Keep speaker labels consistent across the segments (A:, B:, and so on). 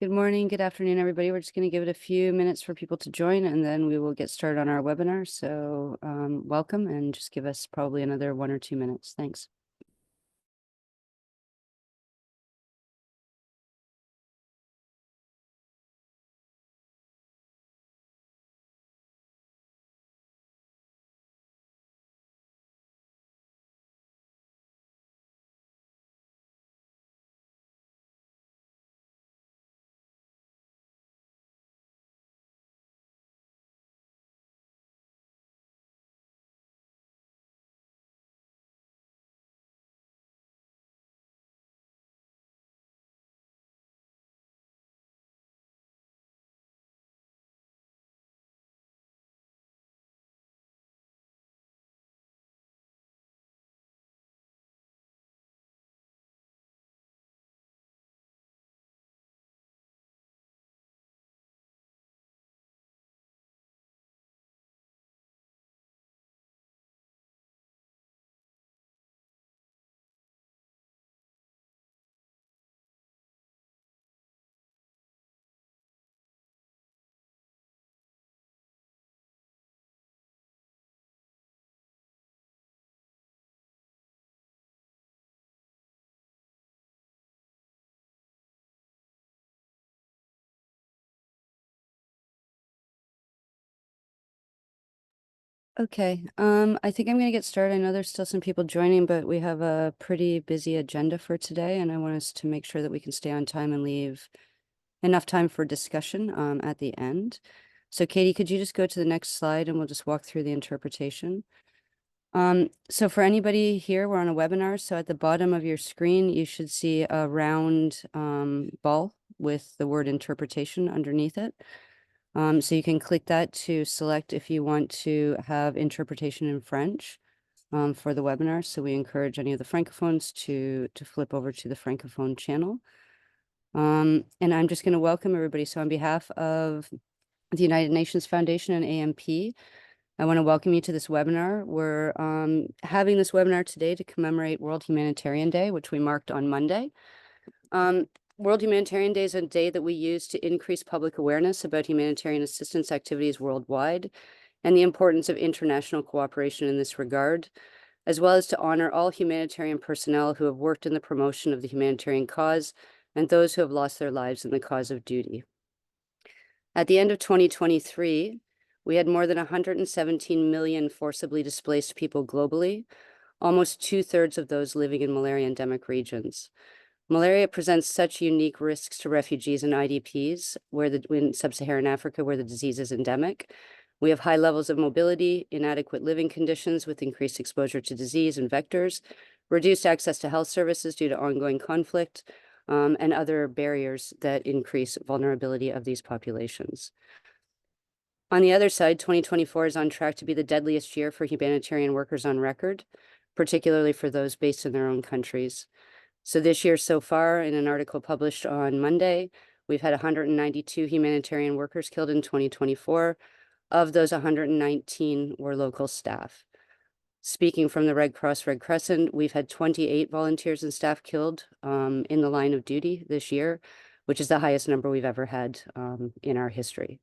A: Good morning, good afternoon, everybody. We're just going to give it a few minutes for people to join, and then we will get started on our webinar. So welcome, and just give us probably another 1 or 2 minutes. Thanks. Okay, I think I'm going to get started. I know there's still some people joining, but we have a pretty busy agenda for today, and I want us to make sure that we can stay on time and leave enough time for discussion at the end. So Katie, could you just go to the next slide and we'll just walk through the interpretation. So for anybody here, we're on a webinar. So at the bottom of your screen, you should see a round ball with the word interpretation underneath it. So you can click that to select if you want to have interpretation in French for the webinar. So we encourage any of the Francophones to flip over to the Francophone channel. And I'm just going to welcome everybody. So on behalf of the United Nations Foundation and AMP, I want to welcome you to this webinar. We're having this webinar today to commemorate World Humanitarian Day, which we marked on Monday. World Humanitarian Day is a day that we use to increase public awareness about humanitarian assistance activities worldwide and the importance of international cooperation in this regard, as well as to honor all humanitarian personnel who have worked in the promotion of the humanitarian cause and those who have lost their lives in the cause of duty. At the end of 2023, we had more than 117 million forcibly displaced people globally, almost 2/3 of those living in malaria endemic regions. Malaria presents such unique risks to refugees and IDPs in Sub-Saharan Africa, where the disease is endemic. We have high levels of mobility, inadequate living conditions with increased exposure to disease and vectors, reduced access to health services due to ongoing conflict, and other barriers that increase vulnerability of these populations. On the other side, 2024 is on track to be the deadliest year for humanitarian workers on record, particularly for those based in their own countries. So this year so far, in an article published on Monday, we've had 192 humanitarian workers killed in 2024. Of those, 119 were local staff. Speaking from the Red Cross, Red Crescent, we've had 28 volunteers and staff killed in the line of duty this year, which is the highest number we've ever had in our history.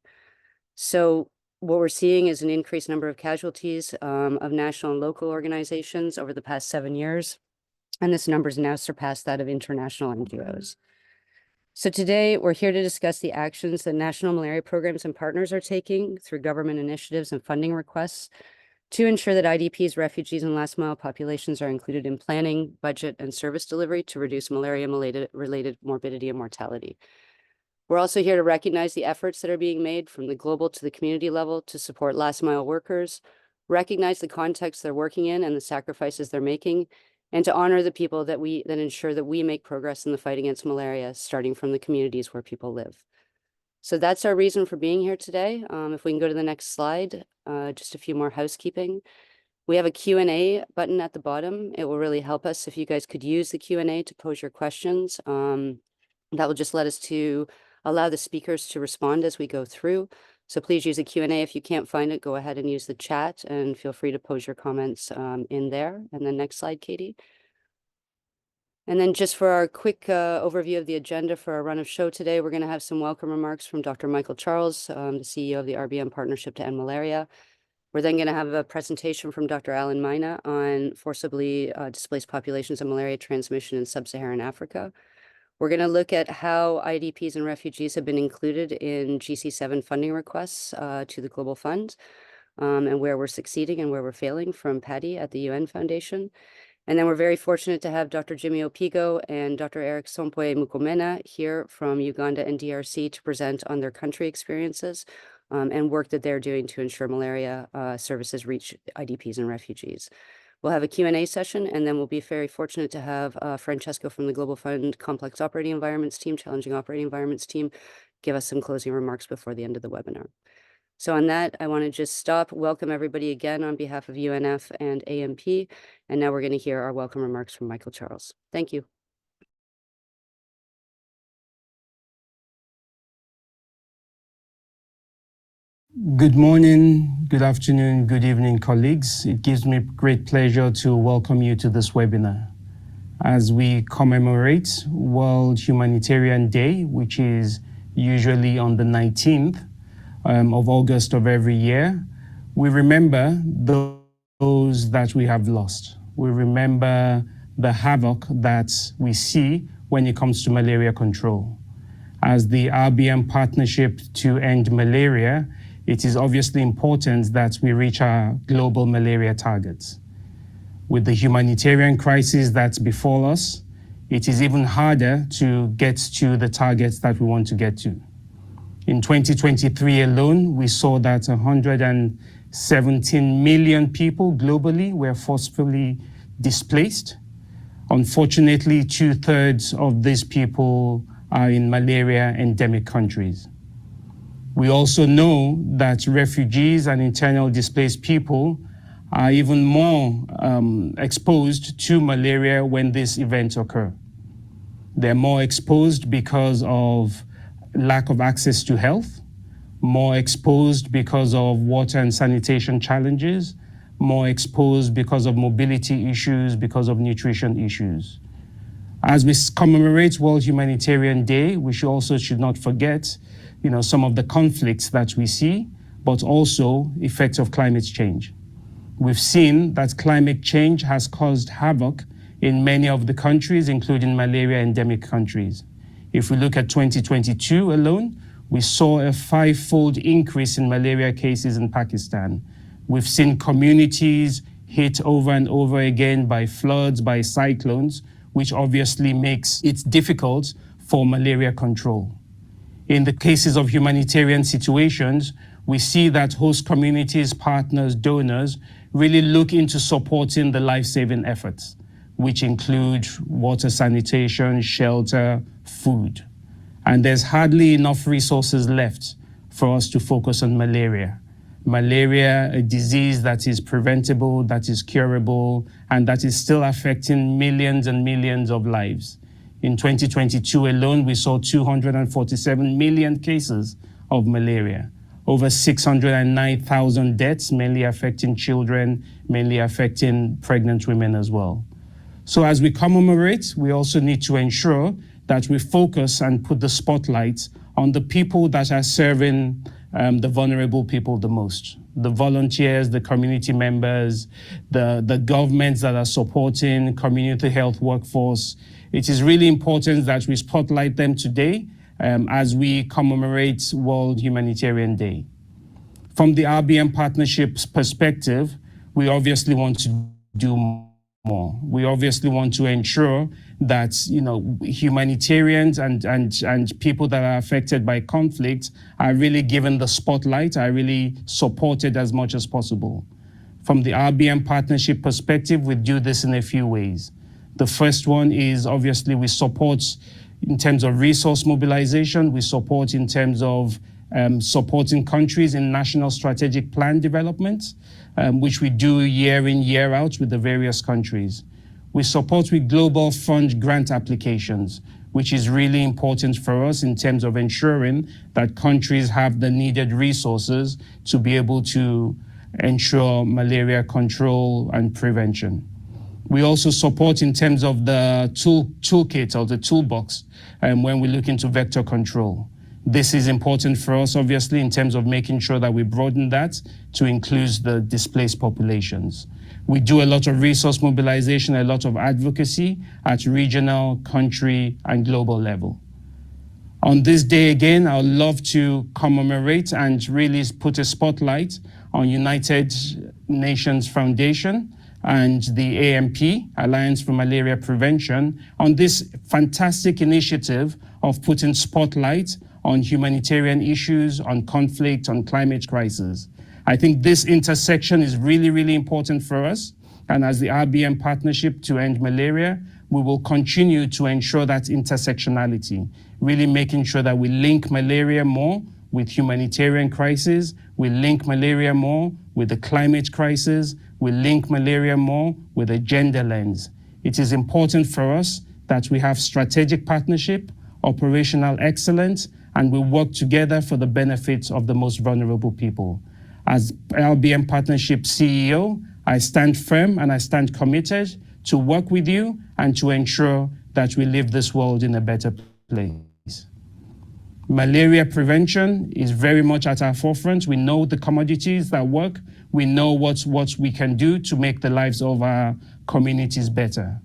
A: So what we're seeing is an increased number of casualties of national and local organizations over the past 7 years. And this number has now surpassed that of international NGOs. So today we're here to discuss the actions that national malaria programs and partners are taking through government initiatives and funding requests to ensure that IDPs, refugees, and last mile populations are included in planning, budget, and service delivery to reduce malaria-related morbidity and mortality. We're also here to recognize the efforts that are being made from the global to the community level to support last mile workers, recognize the context they're working in and the sacrifices they're making, and to honor the people that ensure that we make progress in the fight against malaria, starting from the communities where people live. So that's our reason for being here today. If we can go to the next slide, just a few more housekeeping. We have a Q&A button at the bottom. It will really help us if you guys could use the Q&A to pose your questions. That will just let us to allow the speakers to respond as we go through. So please use a Q&A. If you can't find it, go ahead and use the chat and feel free to pose your comments in there. And then next slide, Katie. And then just for our quick overview of the agenda for our run of show today, we're going to have some welcome remarks from Dr. Michael Charles, the CEO of the RBM Partnership to End Malaria. We're then going to have a presentation from Dr. Alan Mina on forcibly displaced populations and malaria transmission in Sub-Saharan Africa. We're going to look at how IDPs and refugees have been included in GC7 funding requests to the Global Fund, and where we're succeeding and where we're failing from Patty at the UN Foundation. And then we're very fortunate to have Dr. Jimmy Opigo and Dr. Eric Sompwe Mukomena here from Uganda and DRC to present on their country experiences and work that they're doing to ensure malaria services reach IDPs and refugees. We'll have a Q&A session, and then we'll be very fortunate to have Francesco from the Global Fund Complex Operating Environments team, Challenging Operating Environments team, give us some closing remarks before the end of the webinar. So on that, I want to just stop, welcome everybody again on behalf of UNF and AMP, and now we're going to hear our welcome remarks from Michael Charles. Thank you.
B: Good morning, good afternoon, good evening, colleagues. It gives me great pleasure to welcome you to this webinar as we commemorate World Humanitarian Day, which is usually on the 19th of August of every year. We remember those that we have lost. We remember the havoc that we see when it comes to malaria control. As the RBM Partnership to End Malaria, it is obviously important that we reach our global malaria targets. With the humanitarian crisis that's before us, it is even harder to get to the targets that we want to get to. In 2023 alone, we saw that 117 million people globally were forcefully displaced. Unfortunately, 2/3 of these people are in malaria endemic countries. We also know that refugees and internally displaced people are even more exposed to malaria when these events occur. They're more exposed because of lack of access to health, more exposed because of water and sanitation challenges, more exposed because of mobility issues, because of nutrition issues. As we commemorate World Humanitarian Day, we should not forget, some of the conflicts that we see, but also effects of climate change. We've seen that climate change has caused havoc in many of the countries, including malaria endemic countries. If we look at 2022 alone, we saw a 5-fold increase in malaria cases in Pakistan. We've seen communities hit over and over again by floods, by cyclones, which obviously makes it difficult for malaria control. In the cases of humanitarian situations, we see that host communities, partners, donors really look into supporting the life-saving efforts, which include water sanitation, shelter, food. And there's hardly enough resources left for us to focus on malaria. Malaria, a disease that is preventable, that is curable, and that is still affecting millions and millions of lives. In 2022 alone, we saw 247 million cases of malaria, over 609,000 deaths, mainly affecting children, mainly affecting pregnant women as well. So as we commemorate, we also need to ensure that we focus and put the spotlight on the people that are serving the vulnerable people the most. The volunteers, the community members, the governments that are supporting community health workforce. It is really important that we spotlight them today as we commemorate World Humanitarian Day. From the RBM Partnership's perspective, we obviously want to do more. We obviously want to ensure that humanitarians and people that are affected by conflict are really given the spotlight, are really supported as much as possible. From the RBM Partnership perspective, we do this in a few ways. The first one is obviously we support in terms of resource mobilization, we support in terms of supporting countries in national strategic plan development, which we do year in, year out with the various countries. We support with Global Fund grant applications, which is really important for us in terms of ensuring that countries have the needed resources to be able to ensure malaria control and prevention. We also support in terms of the toolkit or the toolbox when we look into vector control. This is important for us, obviously, in terms of making sure that we broaden that to include the displaced populations. We do a lot of resource mobilization, a lot of advocacy at regional, country, and global level. On this day again, I would love to commemorate and really put a spotlight on United Nations Foundation and the AMP, Alliance for Malaria Prevention, on this fantastic initiative of putting spotlight on humanitarian issues, on conflict, on climate crisis. I think this intersection is really, really important for us. And as the RBM Partnership to End Malaria, we will continue to ensure that intersectionality, really making sure that we link malaria more with humanitarian crisis, we link malaria more with the climate crisis, we link malaria more with a gender lens. It is important for us that we have strategic partnership, operational excellence, and we work together for the benefits of the most vulnerable people. As RBM Partnership CEO, I stand firm and I stand committed to work with you and to ensure that we leave this world in a better place. Malaria prevention is very much at our forefront. We know the commodities that work. We know what we can do to make the lives of our communities better.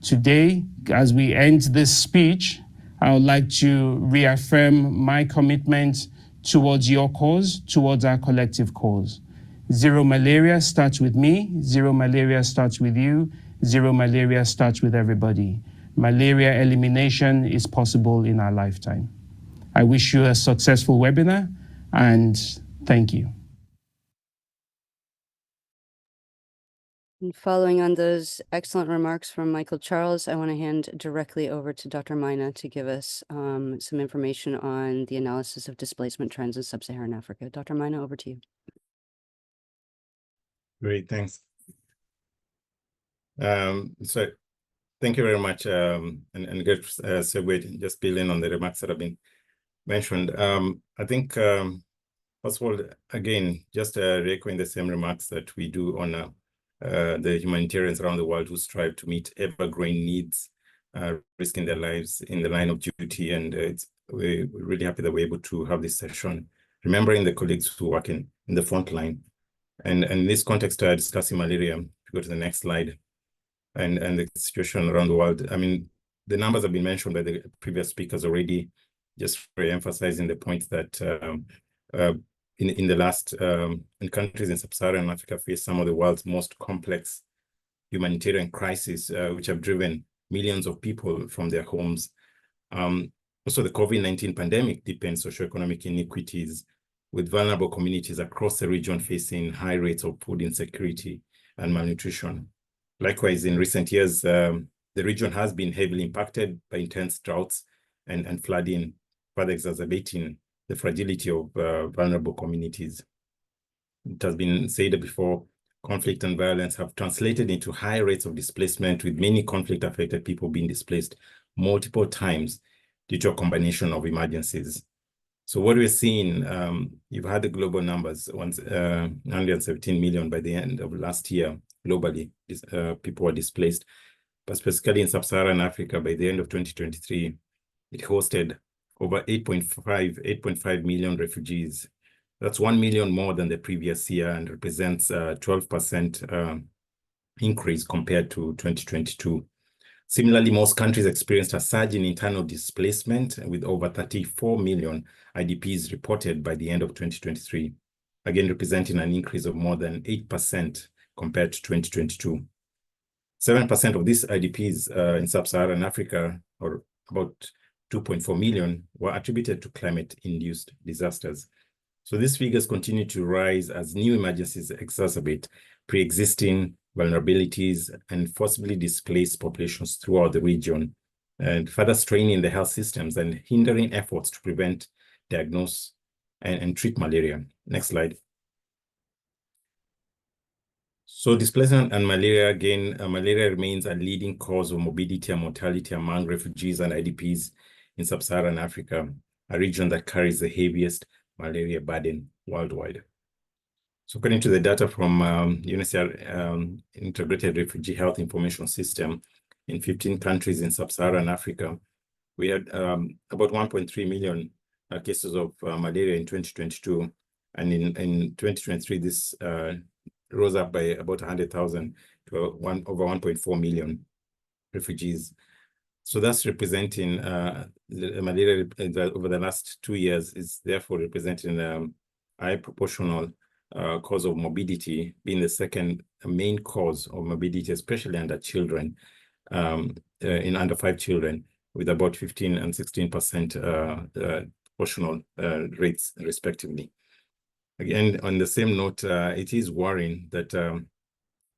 B: Today, as we end this speech, I would like to reaffirm my commitment towards your cause, towards our collective cause. Zero malaria starts with me. Zero malaria starts with you. Zero malaria starts with everybody. Malaria elimination is possible in our lifetime. I wish you a successful webinar and thank you.
A: And following on those excellent remarks from Michael Charles, I want to hand directly over to Dr. Mina to give us some information on the analysis of displacement trends in Sub-Saharan Africa. Dr. Mina, over to you.
C: Great, thanks. So thank you very much, and good segue, just building on the remarks that have been mentioned. I think, first of all, again, just echoing the same remarks that we do on the humanitarians around the world who strive to meet ever-growing needs, risking their lives in the line of duty. And we're really happy that we're able to have this session, remembering the colleagues who work in the front line. And in this context, discussing malaria, if you go to the next slide, and the situation around the world. I mean, the numbers have been mentioned by the previous speakers already, just re-emphasizing the point that in the last, in countries in Sub-Saharan Africa face some of the world's most complex humanitarian crises, which have driven millions of people from their homes. Also, the COVID-19 pandemic deepens socioeconomic inequities, with vulnerable communities across the region facing high rates of food insecurity and malnutrition. Likewise, in recent years, the region has been heavily impacted by intense droughts and flooding, further exacerbating the fragility of vulnerable communities. It has been said before, conflict and violence have translated into high rates of displacement, with many conflict-affected people being displaced multiple times due to a combination of emergencies. So what we're seeing, you've had the global numbers, 117 million by the end of last year, globally, people were displaced. But specifically in Sub-Saharan Africa, by the end of 2023, it hosted over 8.5 million refugees. That's 1 million more than the previous year and represents a 12% increase compared to 2022. Similarly, most countries experienced a surge in internal displacement, with over 34 million IDPs reported by the end of 2023, again representing an increase of more than 8% compared to 2022. 7% of these IDPs in Sub-Saharan Africa, or about 2.4 million, were attributed to climate-induced disasters. So these figures continue to rise as new emergencies exacerbate pre-existing vulnerabilities and forcibly displace populations throughout the region, and further straining the health systems and hindering efforts to prevent, diagnose, and treat malaria. Next slide. So displacement and malaria, again, malaria remains a leading cause of morbidity and mortality among refugees and IDPs in Sub-Saharan Africa, a region that carries the heaviest malaria burden worldwide. So according to the data from UNHCR Integrated Refugee Health Information System in 15 countries in Sub-Saharan Africa, we had about 1.3 million cases of malaria in 2022. And in 2023, this rose up by about 100,000 to over 1.4 million refugees. So that's representing the malaria over the last 2 years is therefore representing a high proportional cause of morbidity, being the second main cause of morbidity, especially under children, in under 5 children, with about 15 and 16% proportional rates, respectively. Again, on the same note, it is worrying that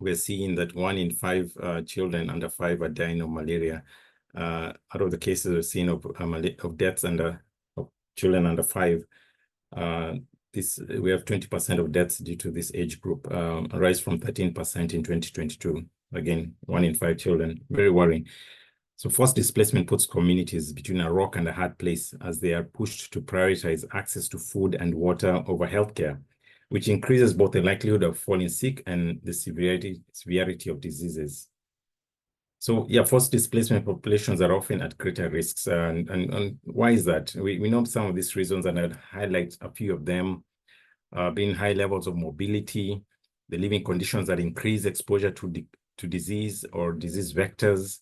C: we're seeing that 1 in 5 children under 5 are dying of malaria. Out of the cases we're seeing of deaths of children under 5, we have 20% of deaths due to this age group, a rise from 13% in 2022. Again, 1 in 5 children, very worrying. So forced displacement puts communities between a rock and a hard place as they are pushed to prioritize access to food and water over healthcare, which increases both the likelihood of falling sick and the severity of diseases. So yeah, forced displacement populations are often at greater risks. And why is that? We know some of these reasons, and I'd highlight a few of them, being high levels of mobility, the living conditions that increase exposure to disease or disease vectors,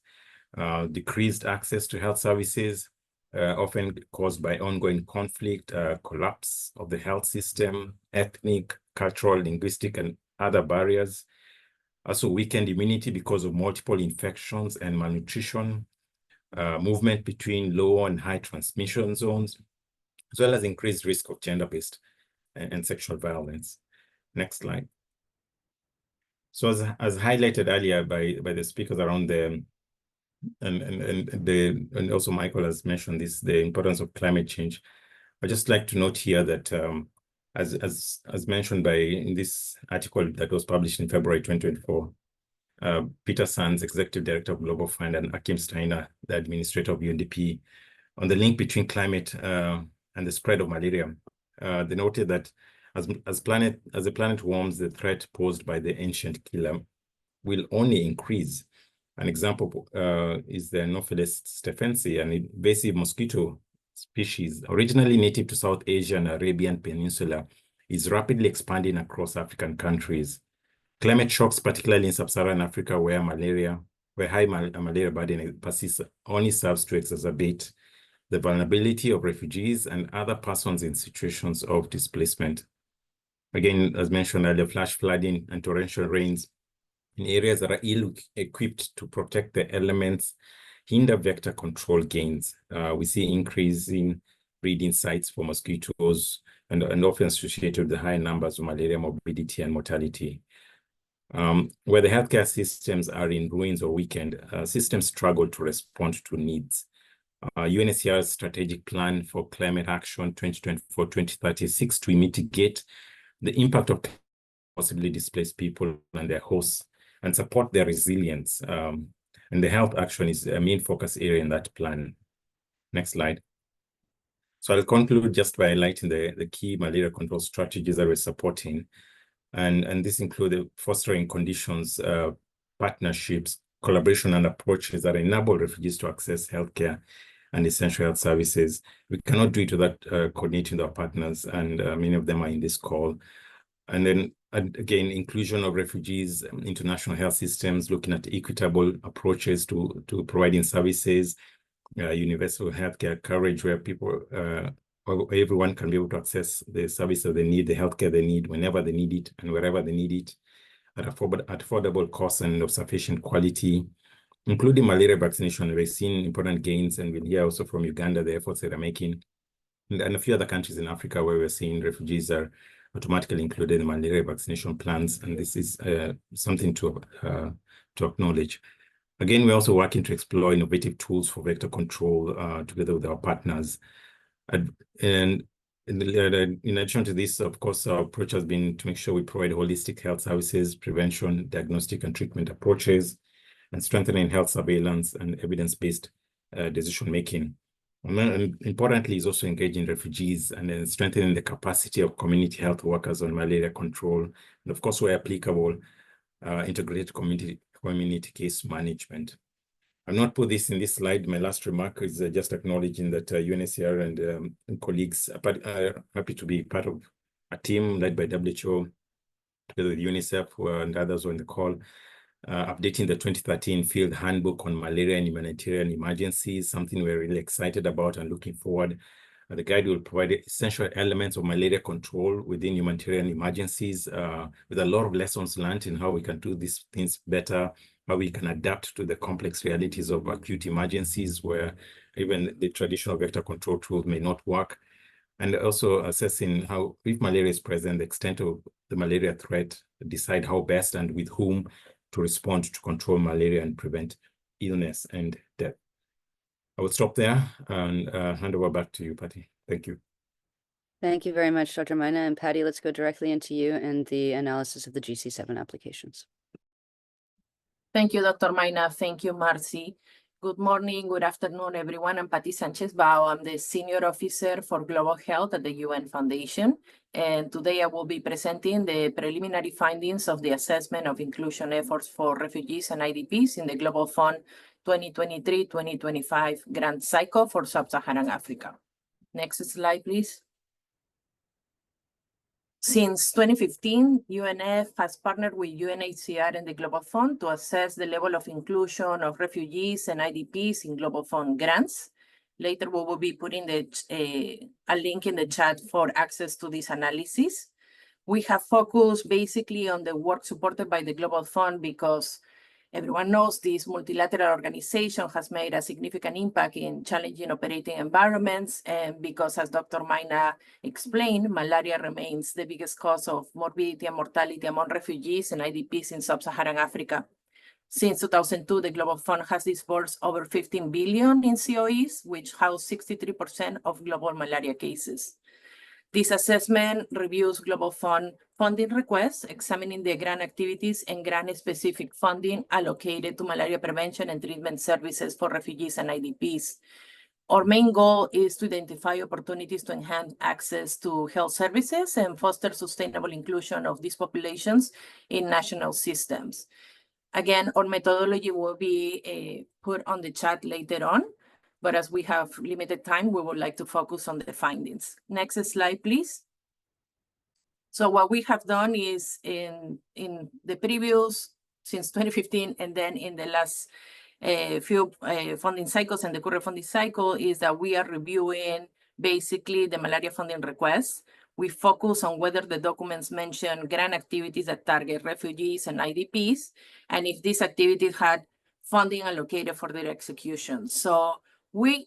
C: decreased access to health services, often caused by ongoing conflict, collapse of the health system, ethnic, cultural, linguistic, and other barriers. Also weakened immunity because of multiple infections and malnutrition, movement between low and high transmission zones, as well as increased risk of gender-based and sexual violence. Next slide. So as highlighted earlier by the speakers around the and also Michael has mentioned this, the importance of climate change. I'd just like to note here that as mentioned in this article that was published in February 2024, Peter Sands, Executive Director of Global Fund, and Akim Steiner, the Administrator of UNDP, on the link between climate and the spread of malaria. They noted that as the planet warms, the threat posed by the ancient killer will only increase. An example is the Anopheles stephensi, an invasive mosquito species originally native to South Asia and Arabian Peninsula, is rapidly expanding across African countries. Climate shocks, particularly in Sub-Saharan Africa, where high malaria burden persists, only serves to exacerbate the vulnerability of refugees and other persons in situations of displacement. Again, as mentioned earlier, flash flooding and torrential rains in areas that are ill-equipped to protect the elements hinder vector control gains. We see increasing breeding sites for mosquitoes and often associated with the high numbers of malaria morbidity and mortality. Where the healthcare systems are in ruins or weakened, systems struggle to respond to needs. UNHCR's strategic plan for climate action 2024-2030 seeks to mitigate the impact of possibly displaced people and their hosts and support their resilience. And the health action is a main focus area in that plan. Next slide. So I'll conclude just by highlighting the key malaria control strategies that we're supporting. And this include fostering conditions, partnerships, collaboration, and approaches that enable refugees to access healthcare and essential health services. We cannot do it without coordinating with our partners, and many of them are in this call. And then again, inclusion of refugees into national health systems, looking at equitable approaches to providing services, universal healthcare coverage, where everyone can be able to access the service that they need, the healthcare they need, whenever they need it and wherever they need it, at affordable costs and of sufficient quality, including malaria vaccination. We've seen important gains, and we'll hear also from Uganda the efforts that they're making, and a few other countries in Africa where we're seeing refugees are automatically included in malaria vaccination plans, and this is something to acknowledge. Again, we're also working to explore innovative tools for vector control together with our partners. And in addition to this, of course, our approach has been to make sure we provide holistic health services, prevention, diagnostic and treatment approaches, and strengthening health surveillance and evidence-based decision-making. And importantly, is also engaging refugees and then strengthening the capacity of community health workers on malaria control. And of course, where applicable, integrated community case management. I've not put this in this slide. My last remark is just acknowledging that UNHCR and colleagues are happy to be part of a team led by WHO, together with UNICEF and others on the call, updating the 2013 Field Handbook on Malaria and Humanitarian Emergencies, something we're really excited about and looking forward. The guide will provide essential elements of malaria control within humanitarian emergencies, with a lot of lessons learned in how we can do these things better, how we can adapt to the complex realities of acute emergencies where even the traditional vector control tools may not work, and also assessing how, if malaria is present, the extent of the malaria threat, decide how best and with whom to respond to control malaria and prevent illness and death. I will stop there and hand over back to you, Patty. Thank you.
A: Thank you very much, Dr. Mina. And Patty, let's go directly into you and the analysis of the GC7 applications.
D: Thank you, Dr. Mina. Thank you, Marcy. Good morning, good afternoon, everyone. I'm Patty Sanchez-Bao. I'm the Senior Officer for Global Health at the UN Foundation. And today I will be presenting the preliminary findings of the assessment of inclusion efforts for refugees and IDPs in the Global Fund 2023-2025 grant cycle for Sub-Saharan Africa. Next slide, please. Since 2015, UNF has partnered with UNHCR and the Global Fund to assess the level of inclusion of refugees and IDPs in Global Fund grants. Later, we will be putting a link in the chat for access to this analysis. We have focused basically on the work supported by the Global Fund because everyone knows this multilateral organization has made a significant impact in challenging operating environments, and because, as Dr. Mina explained, malaria remains the biggest cause of morbidity and mortality among refugees and IDPs in Sub-Saharan Africa. Since 2002, the Global Fund has disbursed over 15 billion in COEs, which house 63% of global malaria cases. This assessment reviews Global Fund funding requests, examining the grant activities and grant-specific funding allocated to malaria prevention and treatment services for refugees and IDPs. Our main goal is to identify opportunities to enhance access to health services and foster sustainable inclusion of these populations in national systems. Again, our methodology will be put on the chat later on. But as we have limited time, we would like to focus on the findings. Next slide, please. So what we have done is in the previous, since 2015, and then in the last few funding cycles and the current funding cycle, is that we are reviewing basically the malaria funding requests. We focus on whether the documents mention grant activities that target refugees and IDPs, and if these activities had funding allocated for their execution. So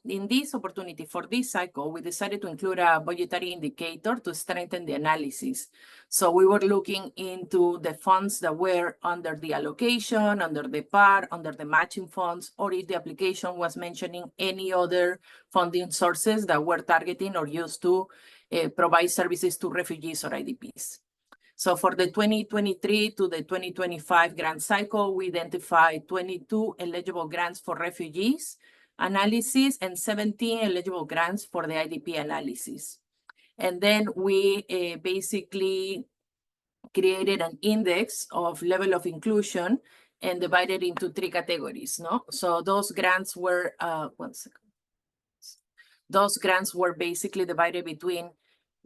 D: in this opportunity for this cycle, we decided to include a budgetary indicator to strengthen the analysis. So we were looking into the funds that were under the allocation, under the PAR, under the matching funds, or if the application was mentioning any other funding sources that were targeting or used to provide services to refugees or IDPs. So for the 2023 to the 2025 grant cycle, we identified 22 eligible grants for refugees analysis and 17 eligible grants for the IDP analysis. And then we basically created an index of level of inclusion and divided into 3 categories. So those grants were, Those grants were basically divided between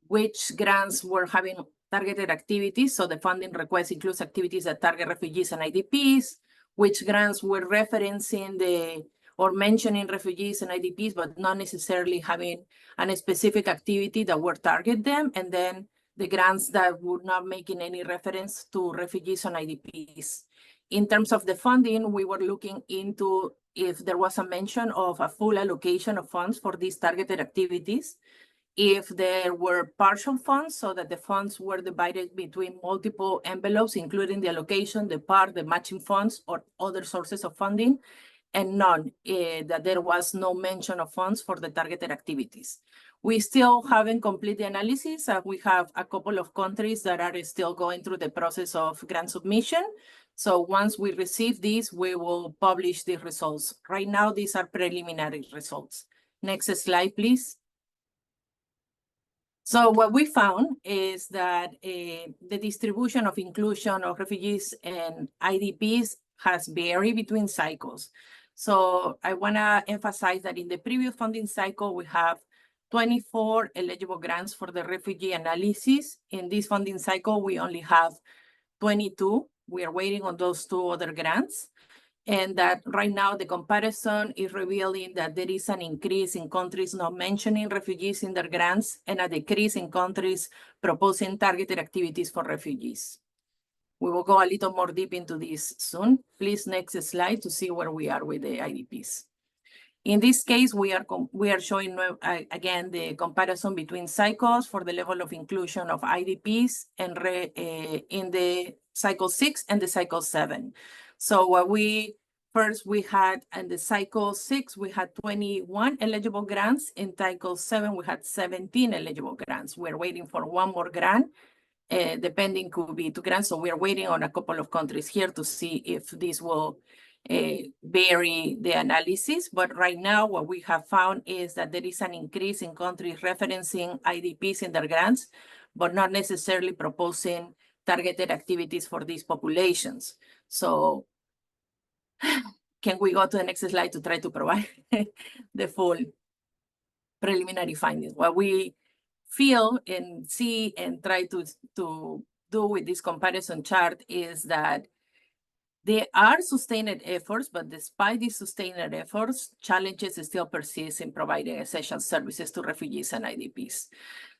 D: which grants were having targeted activities. So the funding request includes activities that target refugees and IDPs, which grants were referencing or mentioning refugees and IDPs, but not necessarily having a specific activity that would target them, and then the grants that would not making any reference to refugees and IDPs. In terms of the funding, we were looking into if there was a mention of a full allocation of funds for these targeted activities, if there were partial funds, so that the funds were divided between multiple envelopes, including the allocation, the PAR, the matching funds, or other sources of funding, and none, that there was no mention of funds for the targeted activities. We still haven't completed the analysis. We have a couple of countries that are still going through the process of grant submission. So once we receive these, we will publish the results. Right now, these are preliminary results. Next slide, please. So what we found is that the distribution of inclusion of refugees and IDPs has varied between cycles. So I want to emphasize that in the previous funding cycle, we have 24 eligible grants for the refugee analysis. In this funding cycle, we only have 22. We are waiting on those 2 other grants. And that right now the comparison is revealing that there is an increase in countries not mentioning refugees in their grants and a decrease in countries proposing targeted activities for refugees. We will go a little more deep into this soon. Please, next slide to see where we are with the IDPs. In this case, we are showing again the comparison between cycles for the level of inclusion of IDPs and in the cycle 6 and the cycle 7. So what we had in the cycle 6, we had 21 eligible grants. In cycle 7, we had 17 eligible grants. We're waiting for 1 more grant, depending, could be 2 grants. So we're waiting on a couple of countries here to see if this will vary the analysis. But right now, what we have found is that there is an increase in countries referencing IDPs in their grants, but not necessarily proposing targeted activities for these populations. So can we go to the next slide to try to provide the full preliminary findings? What we feel and see and try to do with this comparison chart is that there are sustained efforts, but despite these sustained efforts, challenges still persist in providing essential services to refugees and IDPs.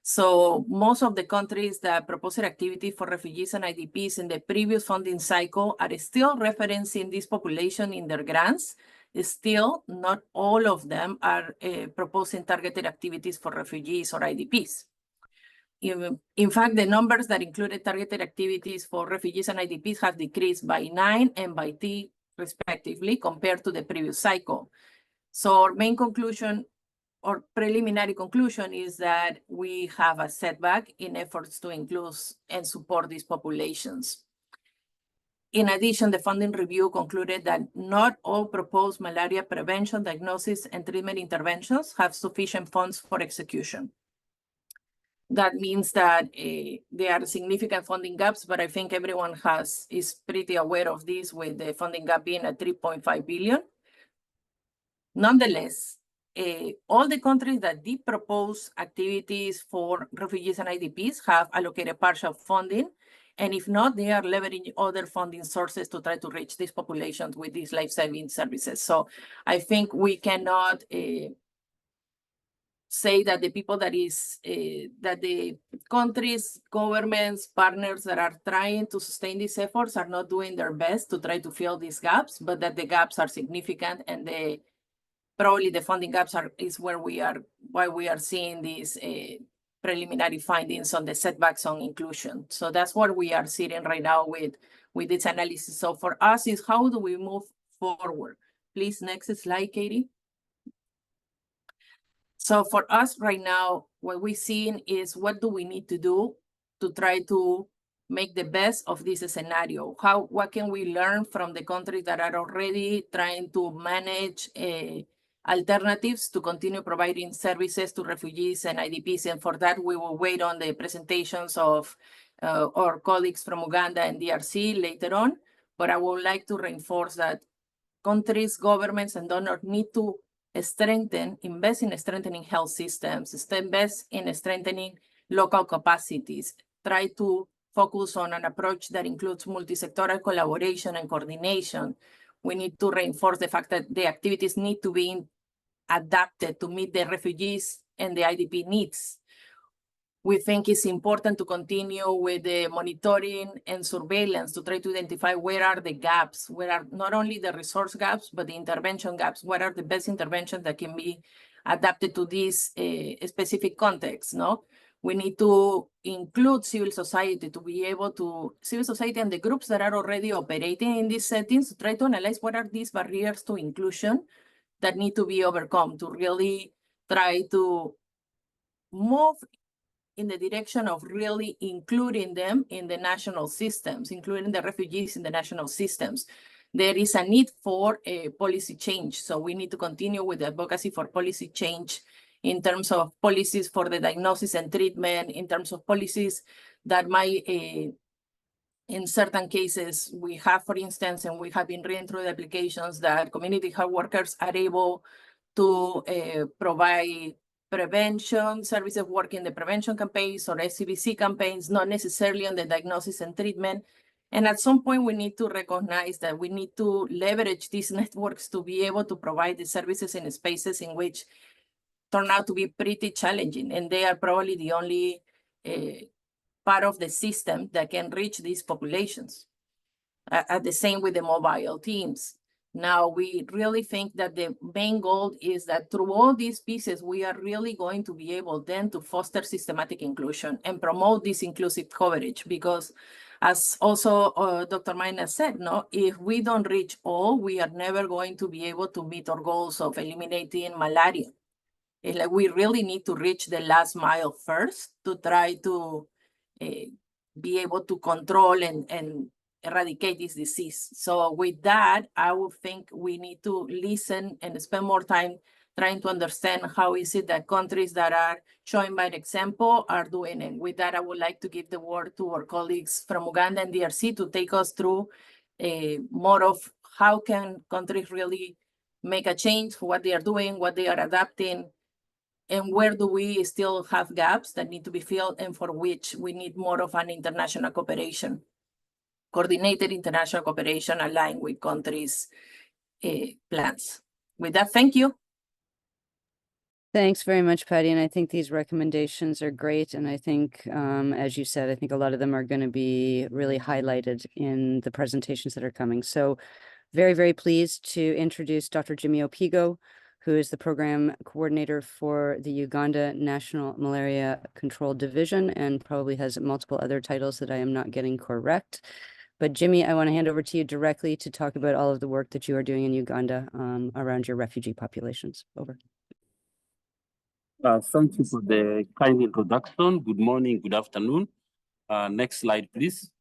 D: So most of the countries that propose activity for refugees and IDPs in the previous funding cycle are still referencing this population in their grants. Still, not all of them are proposing targeted activities for refugees or IDPs. In fact, the numbers that included targeted activities for refugees and IDPs have decreased by 9 and by 3, respectively, compared to the previous cycle. So our main conclusion or preliminary conclusion is that we have a setback in efforts to include and support these populations. In addition, the funding review concluded that not all proposed malaria prevention, diagnosis, and treatment interventions have sufficient funds for execution. That means that there are significant funding gaps, but I think everyone is pretty aware of this, with the funding gap being at 3.5 billion. Nonetheless, all the countries that did propose activities for refugees and IDPs have allocated partial funding. And if not, they are leveraging other funding sources to try to reach these populations with these life-saving services. So I think we cannot say that the people that the countries, governments, partners that are trying to sustain these efforts are not doing their best to try to fill these gaps, but that the gaps are significant, and probably the funding gaps is why we are seeing these preliminary findings on the setbacks on inclusion. So that's what we are sitting right now with this analysis. So for us is, how do we move forward? Please, next slide, Katie. So for us right now, what we're seeing is, what do we need to do to try to make the best of this scenario? What can we learn from the countries that are already trying to manage alternatives to continue providing services to refugees and IDPs? And for that, we will wait on the presentations of our colleagues from Uganda and DRC later on. But I would like to reinforce that countries, governments, and donors need to invest in strengthening health systems, invest in strengthening local capacities, try to focus on an approach that includes multi-sectoral collaboration and coordination. We need to reinforce the fact that the activities need to be adapted to meet the refugees and the IDP needs. We think it's important to continue with the monitoring and surveillance to try to identify where are the gaps, where are not only the resource gaps, but the intervention gaps. What are the best interventions that can be adapted to this specific context, no? We need to include civil society to be able to, civil society and the groups that are already operating in these settings, to try to analyze what are these barriers to inclusion that need to be overcome, to really try to move in the direction of really including them in the national systems, including the refugees in the national systems. there is a need for a policy change. So we need to continue with the advocacy for policy change in terms of policies for the diagnosis and treatment, in terms of policies that might, in certain cases, we have, for instance, and we have been reading through the applications that community health workers are able to provide prevention services, work in the prevention campaigns or SCBC campaigns, not necessarily on the diagnosis and treatment. And at some point, we need to recognize that we need to leverage these networks to be able to provide the services in spaces in which turn out to be pretty challenging. And they are probably the only part of the system that can reach these populations. The same with the mobile teams. Now, we really think that the main goal is that through all these pieces, we are really going to be able then to foster systematic inclusion and promote this inclusive coverage, because as also Dr. Maina said, no, if we don't reach all, we are never going to be able to meet our goals of eliminating malaria. It's like we really need to reach the last mile first to try to be able to control and eradicate this disease. So with that, I would think we need to listen and spend more time trying to understand how is it that countries that are showing by example are doing it. With that, I would like to give the word to our colleagues from Uganda and DRC to take us through more of how can countries really make a change for what they are doing, what they are adapting, and where do we still have gaps that need to be filled and for which we need more of an international cooperation, coordinated international cooperation aligned with countries' plans. With that, thank you.
A: Thanks very much, Patty. And I think these recommendations are great. And I think, as you said, I think a lot of them are going to be really highlighted in the presentations that are coming. So very, very pleased to introduce Dr. Jimmy Opigo, who is the program coordinator for the Uganda National Malaria Control Division and probably has multiple other titles that I am not getting correct. But Jimmy, I want to hand over to you directly to talk about all of the work that you are doing in Uganda around your refugee populations. Over.
E: Thank you for the kind introduction. Good morning, good afternoon. Next slide, please.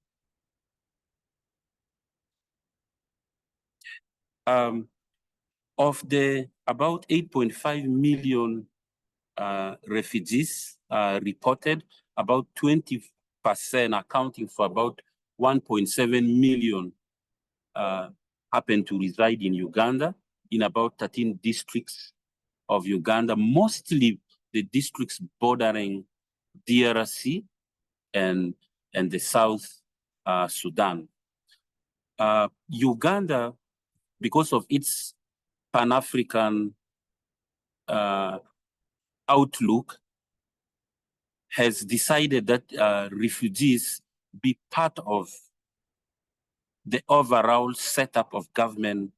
E: Of the about 8.5 million refugees reported, about 20% accounting for about 1.7 million happen to reside in Uganda, in about 13 districts of Uganda, mostly the districts bordering DRC and the South Sudan. Uganda, because of its Pan-African outlook, has decided that refugees be part of the overall setup of government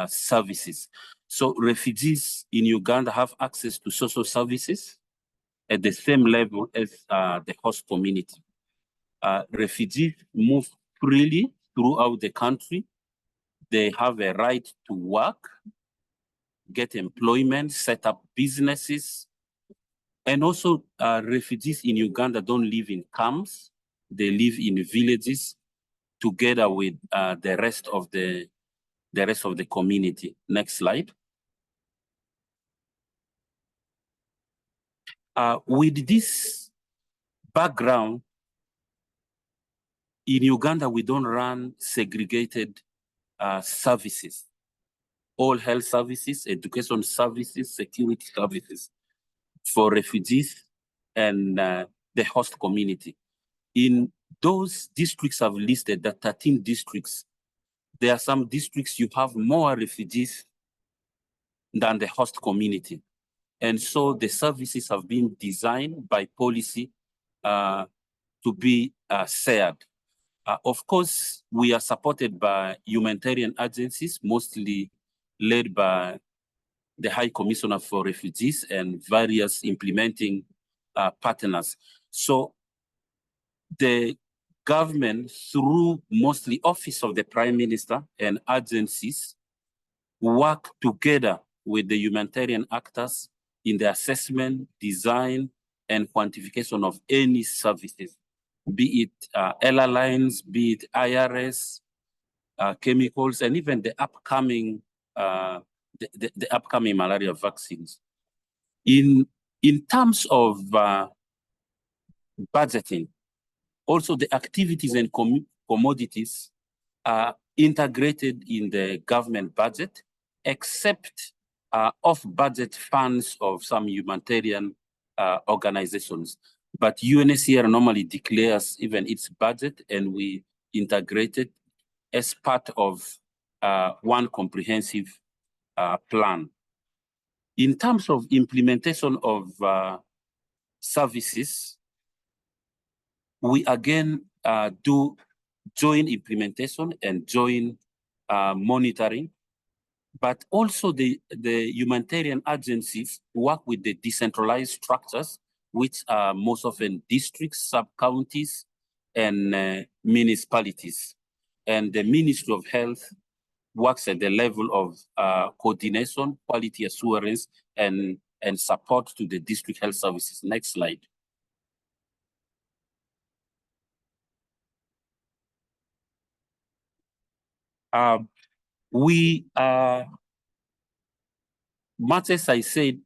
E: services. So refugees in Uganda have access to social services at the same level as the host community. Refugees move freely throughout the country. They have a right to work, get employment, set up businesses. And also refugees in Uganda don't live in camps. They live in villages together with the rest of the community. Next slide. With this background, in Uganda, we don't run segregated services. All health services, education services, security services for refugees and the host community. In those districts I've listed, the 13 districts, there are some districts you have more refugees than the host community. And so the services have been designed by policy to be shared. Of course, we are supported by humanitarian agencies, mostly led by the High Commissioner for Refugees and various implementing partners. So the government, through mostly Office of the Prime Minister and agencies, work together with the humanitarian actors in the assessment, design, and quantification of any services, be it airlines, be it IRS, chemicals, and even the upcoming the upcoming malaria vaccines. In terms of budgeting, also the activities and commodities are integrated in the government budget, except off-budget funds of some humanitarian organizations. But UNHCR normally declares even its budget, and we integrate it as part of one comprehensive plan. In terms of implementation of services, we again do joint implementation and joint monitoring, but also the humanitarian agencies work with the decentralized structures, which are most often districts, sub-counties, and municipalities. And the Ministry of Health works at the level of coordination, quality assurance, and support to the district health services. Next slide. Much as I said,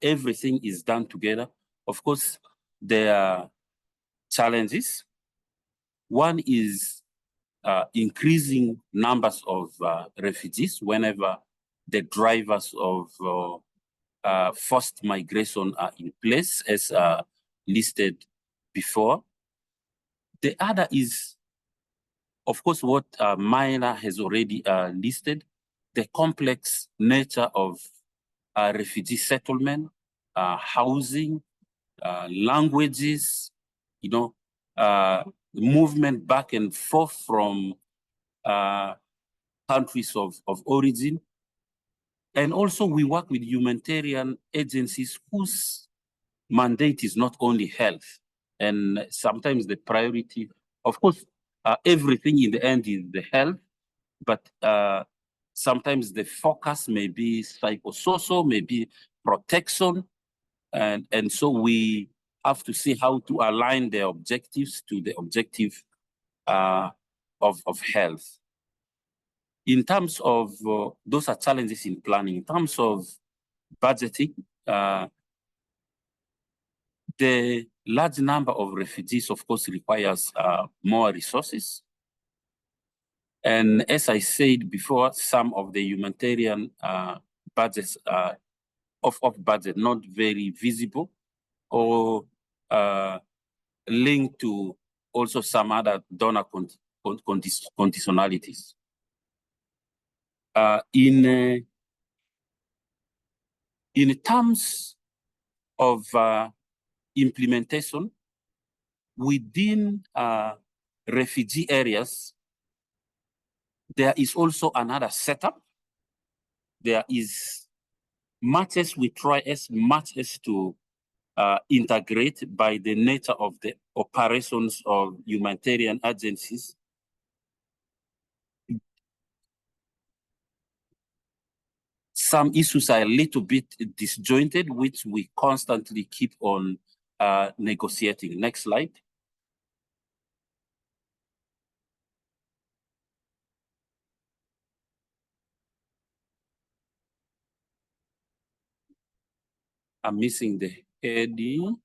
E: everything is done together. Of course, there are challenges. One is increasing numbers of refugees whenever the drivers of forced migration are in place, as listed before. The other is, of course, what Myla has already listed, the complex nature of refugee settlement, housing, languages, movement back and forth from countries of origin. And also we work with humanitarian agencies whose mandate is not only health, and sometimes the priority, of course, everything in the end is the health, but sometimes the focus may be psychosocial, maybe protection, and so we have to see how to align the objectives to the objective of health. In terms of, those are challenges in planning. In terms of budgeting, the large number of refugees, of course, requires more resources. And as I said before, some of the humanitarian budgets are off budget, not very visible, or linked to also some other donor conditionalities. In terms of implementation within refugee areas, there is also another setup. There is much as we try as much as to integrate by the nature of the operations of humanitarian agencies. Some issues are a little bit disjointed, which we constantly keep on negotiating. Next slide. I'm missing the heading.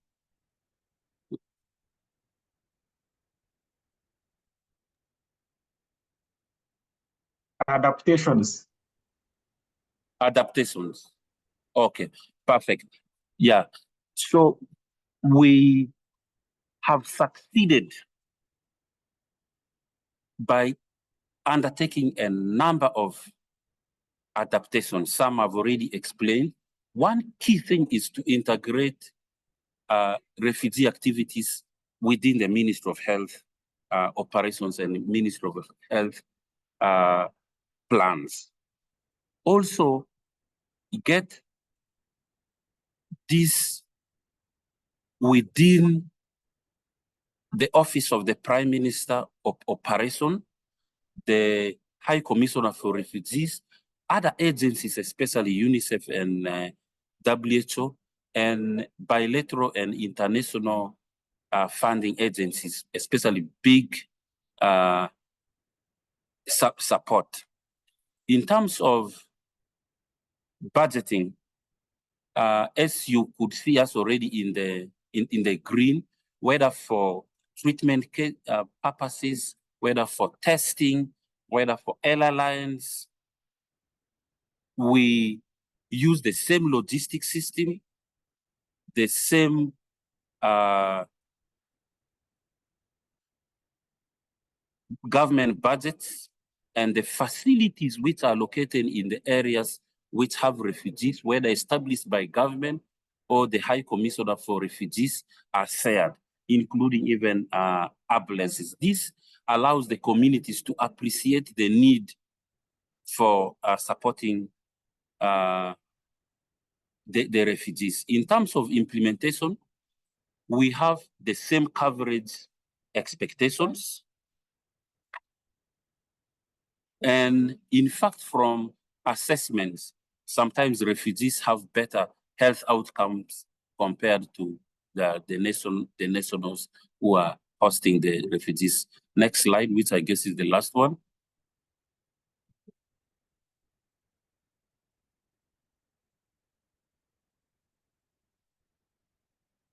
F: Adaptations.
E: Adaptations. Okay, perfect. Yeah. So we have succeeded by undertaking a number of adaptations. Some I've already explained. One key thing is to integrate refugee activities within the Ministry of Health operations and Ministry of Health plans. Also, get this within the Office of the Prime Minister of Operation, the High Commissioner for Refugees, other agencies, especially UNICEF and WHO, and bilateral and international funding agencies, especially big support. In terms of budgeting, as you could see us already in the green, whether for treatment purposes, whether for testing, whether for airlines, we use the same logistic system, the same government budgets, and the facilities which are located in the areas which have refugees, whether established by government or the High Commissioner for Refugees, are shared, including even ambulances. This allows the communities to appreciate the need for supporting the refugees. In terms of implementation, we have the same coverage expectations. And in fact, from assessments, sometimes refugees have better health outcomes compared to the nationals who are hosting the refugees. Next slide, which I guess is the last one.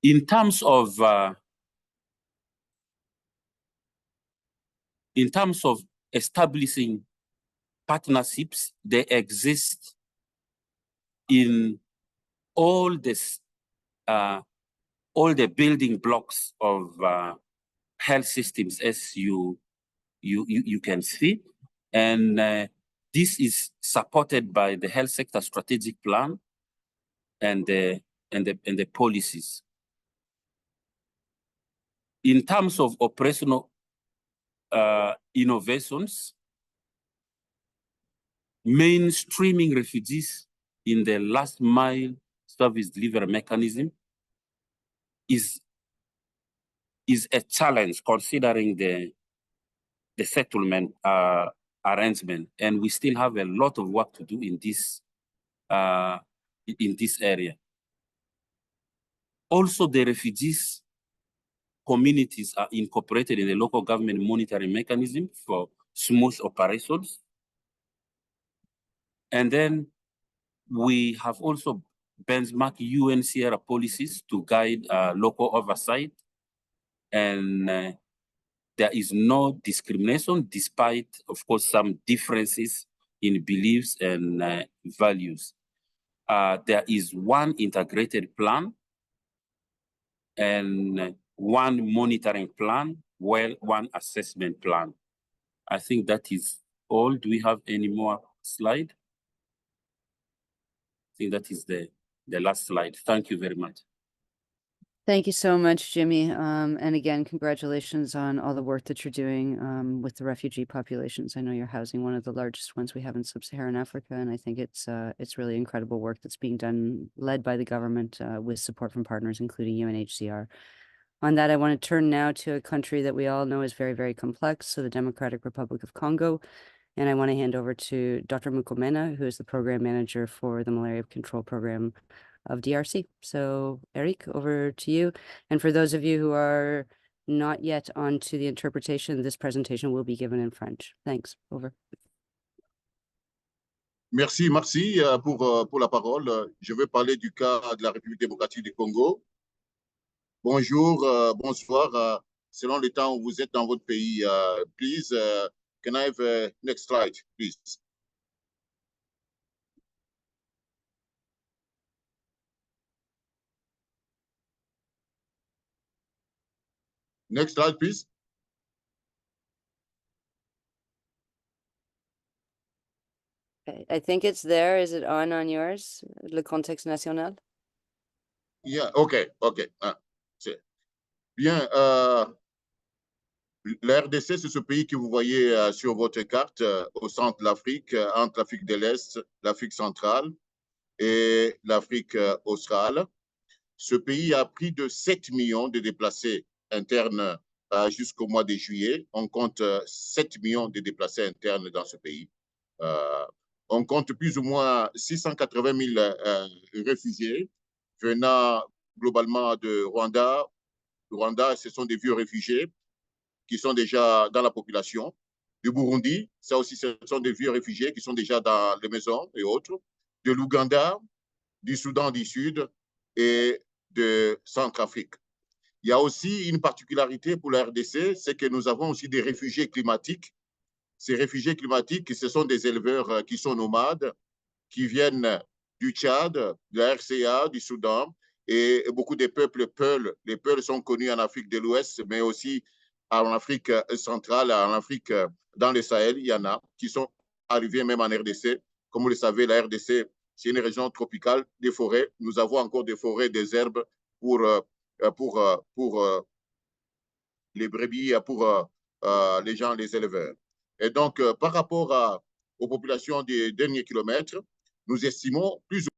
E: In terms of establishing partnerships, they exist in all this, all the building blocks of health systems, as you can see, and this is supported by the health sector strategic plan and the policies. In terms of operational innovations, mainstreaming refugees in the last mile service delivery mechanism is a challenge considering the settlement arrangement, and we still have a lot of work to do in this area. Also, the refugees communities are incorporated in the local government monitoring mechanism for smooth operations. And then we have also benchmarked UNHCR policies to guide local oversight. And there is no discrimination, despite, of course, some differences in beliefs and values. There is one integrated plan and one monitoring plan, one assessment plan. I think that is all. Do we have any more slide? I think that is the last slide. Thank you very much.
A: Thank you so much, Jimmy. And again, congratulations on all the work that you're doing with the refugee populations. I know you're housing one of the largest ones we have in Sub-Saharan Africa, and I think it's really incredible work that's being done, led by the government with support from partners, including UNHCR. On that, I want to turn now to a country that we all know is very, very complex, so the Democratic Republic of Congo. And I want to hand over to Dr. Mukomena, who is the program manager for the Malaria Control Program of DRC. So, Eric, over to you. And for those of you who are not yet onto the interpretation, this presentation will be given in French. Thanks. Over.
F: Merci pour la parole. Je vais parler du cas de la République démocratique du Congo. Bonjour, bonsoir. Selon le temps où vous êtes dans votre pays, please, can I have next slide, please? Next slide, please.
A: I think it's there. Is it on yours? Le contexte national?
F: Yeah, okay. Bien, la RDC, c'est ce pays que vous voyez sur votre carte au centre de l'Afrique, entre l'Afrique de l'Est, l'Afrique centrale et l'Afrique australe. Ce pays a pris de 7 millions de déplacés internes jusqu'au mois de juillet. On compte 7 millions de déplacés internes dans ce pays. On compte plus ou moins 680 000 réfugiés venant globalement de Rwanda. Rwanda, ce sont des vieux réfugiés qui sont déjà dans la population. du Burundi, ça aussi, ce sont des vieux réfugiés qui sont déjà dans les maisons et autres, de l'Ouganda, du Soudan du Sud et de Centrafrique. Il y a aussi une particularité pour la RDC, c'est que nous avons aussi des réfugiés climatiques. Ces réfugiés climatiques, ce sont des éleveurs qui sont nomades, qui viennent du Tchad, de la RCA, du Soudan, et beaucoup des peuples Peuls. Les Peuls sont connus en Afrique de l'Ouest, mais aussi en Afrique centrale, en Afrique, dans le Sahel, il y en a qui sont arrivés même en RDC. Comme vous le savez, la RDC, c'est une région tropicale, des forêts. Nous avons encore des forêts, des herbes pour les brebis, pour les gens, les éleveurs. Et donc, par rapport aux populations des derniers kilomètres, nous estimons plus ou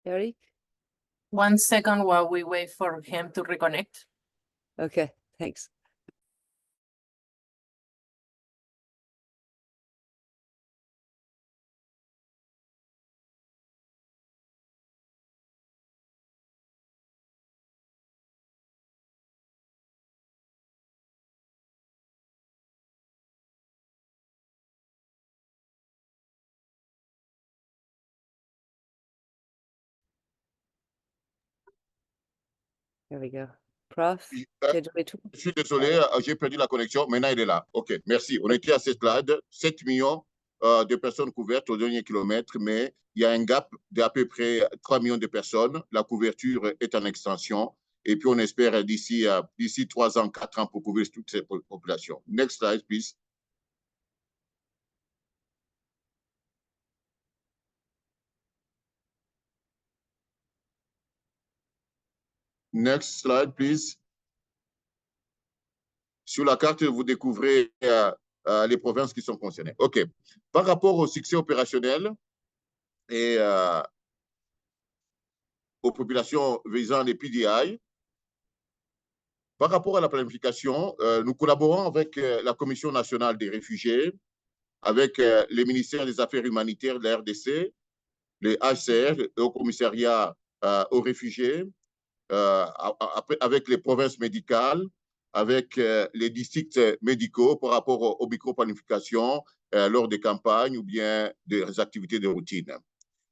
A: Eric?
D: 1 second while we wait for him to reconnect.
A: Okay, thanks. There we go. Prof,
F: Je suis désolé, j'ai perdu la connexion. Maintenant, il est là. OK, merci. On était à cette slide. 7 millions de personnes couvertes au dernier kilomètre, mais il y a un gap d'à peu près 3 millions de personnes. La couverture est en extension. Et puis, on espère d'ici 3 ans, 4 ans pour couvrir toutes ces populations. Next slide, please. Next slide, please. Sur la carte, vous découvrez les provinces qui sont concernées. OK. Par rapport au succès opérationnel et aux populations visant les PDI, par rapport à la planification, nous collaborons avec la Commission nationale des réfugiés, avec les ministères des Affaires humanitaires de la RDC, les HCR, le Haut Commissariat aux réfugiés, avec les provinces médicales, avec les districts médicaux par rapport aux micro-planifications lors des campagnes ou bien des activités de routine.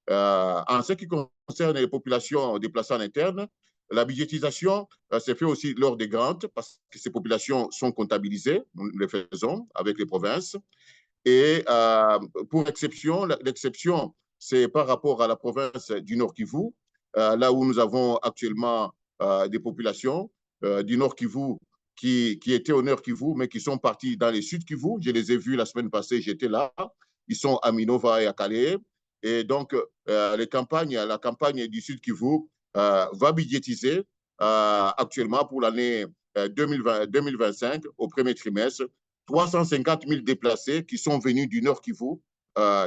F: En ce qui concerne les populations déplacées en interne, la budgétisation s'est fait aussi lors des grants parce que ces populations sont comptabilisées, nous le faisons avec les provinces. Et pour exception, l'exception, c'est par rapport à la province du Nord Kivu, là où nous avons actuellement des populations du Nord Kivu qui étaient au Nord Kivu, mais qui sont partis dans les Sud Kivu. Je les ai vus la semaine passée, j'étais là. Ils sont à Minova et à Calais. Et donc, la campagne du Sud Kivu va budgétiser actuellement pour l'année 2025, au premier trimestre, 350 000 déplacés qui sont venus du Nord Kivu,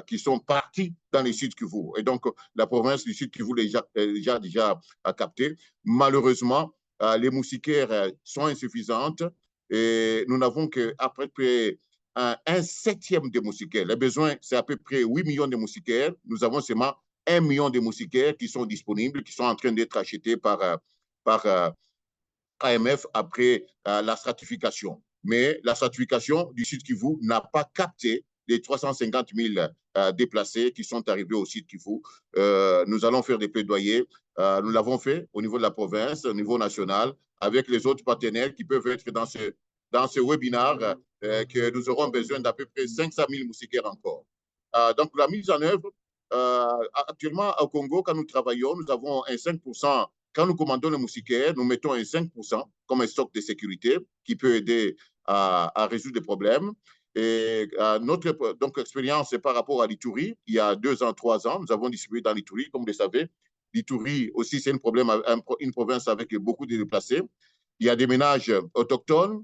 F: qui sont partis dans les Sud Kivu. Et donc, la province du Sud Kivu déjà capté. Malheureusement, les moustiquaires sont insuffisantes et nous n'avons qu'à peu près un septième des moustiquaires. Les besoins, c'est à peu près 8 millions de moustiquaires. Nous avons seulement 1 million de moustiquaires qui sont disponibles, qui sont en train d'être achetés par AMF après la stratification. Mais la stratification du Sud Kivu n'a pas capté les 350 000 déplacés qui sont arrivés au Sud Kivu. Nous allons faire des plaidoyers. Nous l'avons fait au niveau de la province, au niveau national, avec les autres partenaires qui peuvent être dans ce webinaire, que nous aurons besoin d'à peu près 500 000 moustiquaires encore. Donc, la mise en œuvre, actuellement au Congo, quand nous travaillons, nous avons un 5%. Quand nous commandons le moustiquaire, nous mettons un 5% comme un stock de sécurité qui peut aider à résoudre des problèmes. Et notre expérience, c'est par rapport à l'Ituri. Il y a 2 ans, 3 ans, nous avons distribué dans l'Ituri, comme vous le savez. L'Ituri aussi, c'est une province avec beaucoup de déplacés. Il y a des ménages autochtones,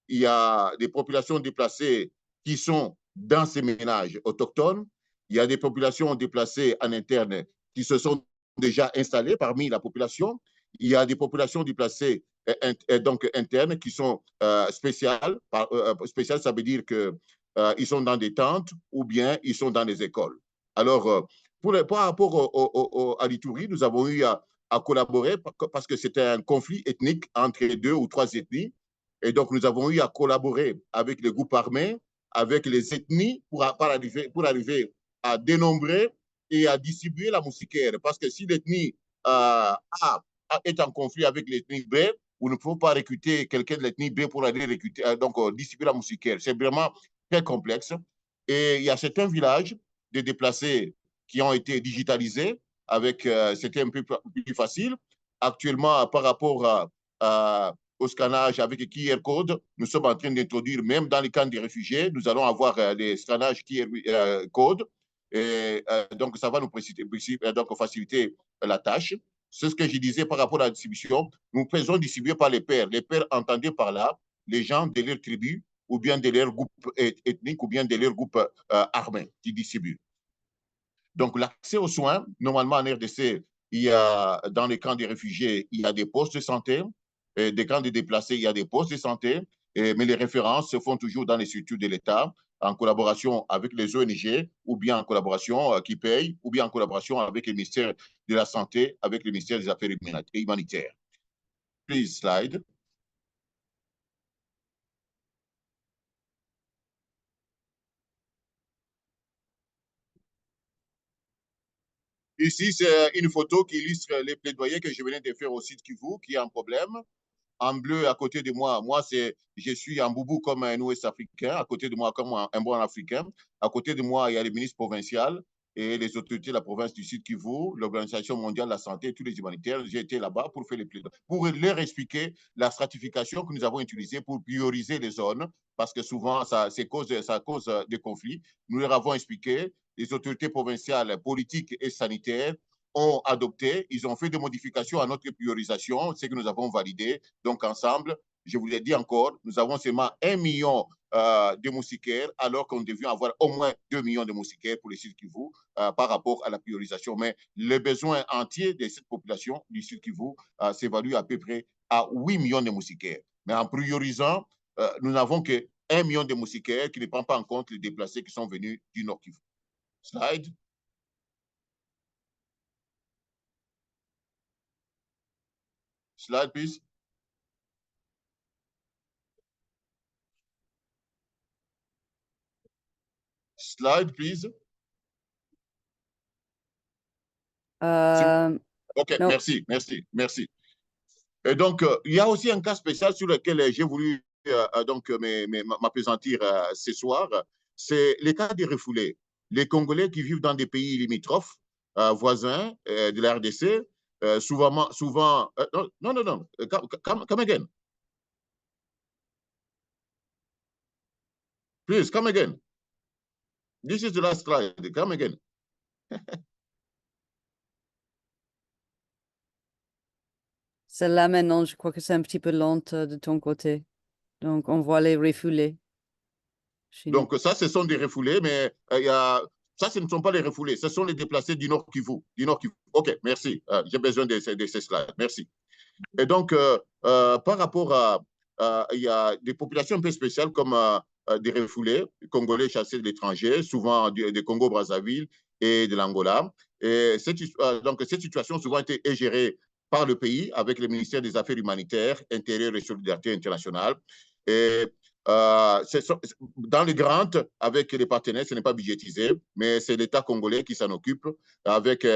F: il y a des populations déplacées qui sont dans ces ménages autochtones, il y a des populations déplacées en interne qui se sont déjà installées parmi la population. Il y a des populations déplacées donc internes qui sont spéciales. Spéciales, ça veut dire qu'ils sont dans des tentes ou bien ils sont dans des écoles. Alors, par rapport à l'Itourie, nous avons eu à collaborer parce que c'était un conflit ethnique entre 2 ou 3 ethnies. Et donc, nous avons eu à collaborer avec les groupes armés, avec les ethnies pour arriver à dénombrer et à distribuer la moustiquaire. Parce que si l'ethnie A est en conflit avec l'ethnie B, vous ne pouvez pas recruter quelqu'un de l'ethnie B pour aller distribuer la moustiquaire. C'est vraiment très complexe. Et il y a certains villages de déplacés qui ont été digitalisés c'était un peu plus facile. Actuellement, par rapport au scannage avec QR code, nous sommes en train d'introduire, même dans les camps des réfugiés, nous allons avoir des scannages QR code. Et, donc, ça va nous faciliter la tâche. C'est ce que je disais par rapport à la distribution. Nous faisons distribuer par les pairs. Les pairs, entendez par là les gens de leur tribu ou bien de leur groupe ethnique ou bien de leur groupe armé qui distribuent. Donc, l'accès aux soins, normalement en RDC, il y a, dans les camps des réfugiés, il y a des postes de santé. Des camps de déplacés, il y a des postes de santé. Mais les références se font toujours dans les structures de l'État, en collaboration avec les ONG, ou bien en collaboration qui payent, ou bien en collaboration avec le ministère de la Santé, avec le ministère des Affaires humanitaires. Please slide. Ici, c'est une photo qui illustre les plaidoyers que je venais de faire au site Kivu, qui a un problème. En bleu, à côté de moi, je suis en boubou comme un Ouest-Africain, à côté de moi, comme un bon Africain. À côté de moi, il y a les ministres provinciaux et les autorités de la province du Sud Kivu, l'Organisation mondiale de la santé, tous les humanitaires. J'ai été là-bas pour faire les plaidoyers, pour leur expliquer la stratification que nous avons utilisée pour prioriser les zones, parce que souvent, ça cause des conflits. Nous leur avons expliqué, les autorités provinciales, politiques et sanitaires, ont adopté, ils ont fait des modifications à notre priorisation, ce que nous avons validé. Donc, ensemble, je vous l'ai dit encore, nous avons seulement 1 million de moustiquaires, alors qu'on devait avoir au moins 2 millions de moustiquaires pour les Sud Kivu par rapport à la priorisation. Mais le besoin entier de cette population du Sud Kivu s'évalue à peu près à 8 millions de moustiquaires. Mais en priorisant, nous n'avons que 1 million de moustiquaires qui ne prend pas en compte les déplacés qui sont venus du Nord Kivu. Slide. Slide, please. Slide, please. OK,
A: no.
F: merci. Et donc, il y a aussi un cas spécial sur lequel j'ai voulu m'appesantir ce soir. C'est le cas des refoulés. Les Congolais qui vivent dans des pays limitrophes, voisins de la RDC, souvent non, come again. Please, come again. This is the last slide. Come again.
A: Celle-là, maintenant, je crois que c'est un petit peu lente de ton côté. Donc, on voit les refoulés.
F: Donc, ça, ce sont des refoulés, mais ça, ce ne sont pas les refoulés. Ce sont les déplacés du Nord Kivu. OK, merci. J'ai besoin de ces slides. Merci. Et donc, par rapport il y a des populations un peu spéciales comme des refoulés, Congolais chassés de l'étranger, souvent des Congo-Brazzaville et de l'Angola. Et cette situation souvent est gérée par le pays avec le ministère des Affaires humanitaires, intérieures et solidarité internationale. Et dans les grants, avec les partenaires, ce n'est pas budgétisé, mais c'est l'État congolais qui s'en occupe avec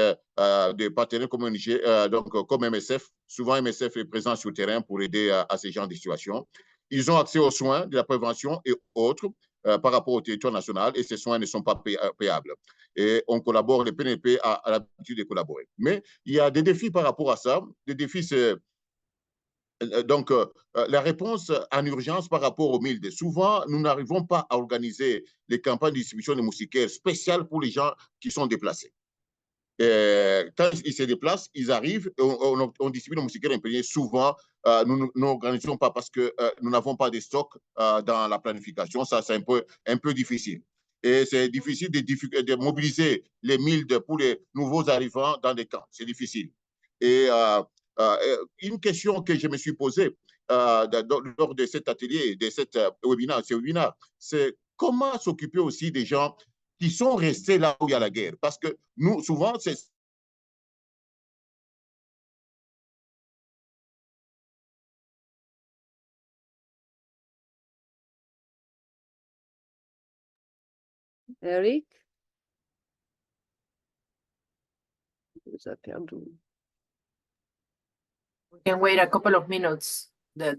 F: des partenaires comme comme MSF. Souvent, MSF est présent sur le terrain pour aider à ces genres de situations. Ils ont accès aux soins, de la prévention et autres par rapport au territoire national et ces soins ne sont pas payables. Et on collabore, les PNP a l'habitude de collaborer. Mais il y a des défis par rapport à ça. Des défis, c'est donc, la réponse en urgence par rapport au MILD, souvent, nous n'arrivons pas à organiser les campagnes de distribution de moustiquaires spéciales pour les gens qui sont déplacés. Et quand ils se déplacent, ils arrivent, on distribue les moustiquaires imprégnés. Souvent, nous n'organisons pas parce que nous n'avons pas de stock dans la planification. Ça, c'est un peu difficile. Et c'est difficile de mobiliser les MILD pour les nouveaux arrivants dans les camps. C'est difficile. Et une question que je me suis posée lors de cet atelier, de ce webinaire, c'est comment s'occuper aussi des gens qui sont restés là où il y a la guerre. Parce que nous, souvent, c'est...
A: Eric? Il nous a perdu.
D: We can wait a couple of minutes that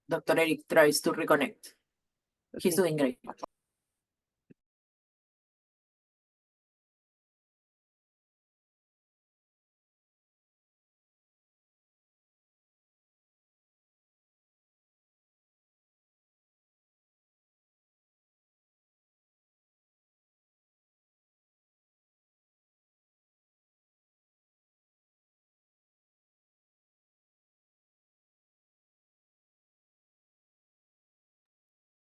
D: Dr. Eric tries to reconnect. He's doing great.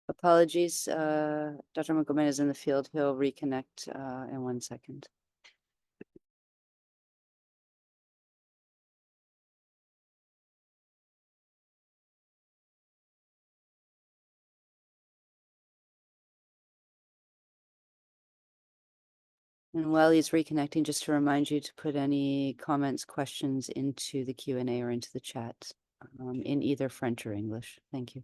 A: Apologies, Dr. Mokomen is in the field. He'll reconnect in 1 second. And while he's reconnecting, just to remind you to put any comments, questions into the Q&A or into the chat in either French or English. Thank you.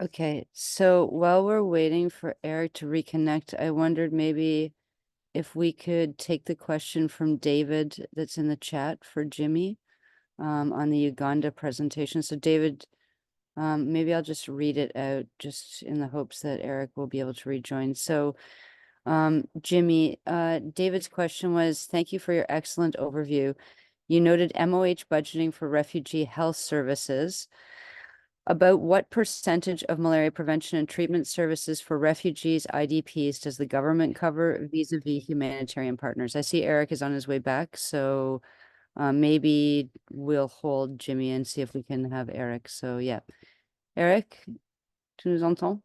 A: Okay, so while we're waiting for Eric to reconnect, I wondered maybe if we could take the question from David that's in the chat for Jimmy on the Uganda presentation. So David, maybe I'll just read it out just in the hopes that Eric will be able to rejoin. So Jimmy, David's question was, thank you for your excellent overview. You noted MOH budgeting for refugee health services. About what percentage of malaria prevention and treatment services for refugees, IDPs, does the government cover vis-a-vis humanitarian partners? I see Eric is on his way back, so maybe we'll hold Jimmy and see if we can have Eric. So yeah, Eric, tu nous entends?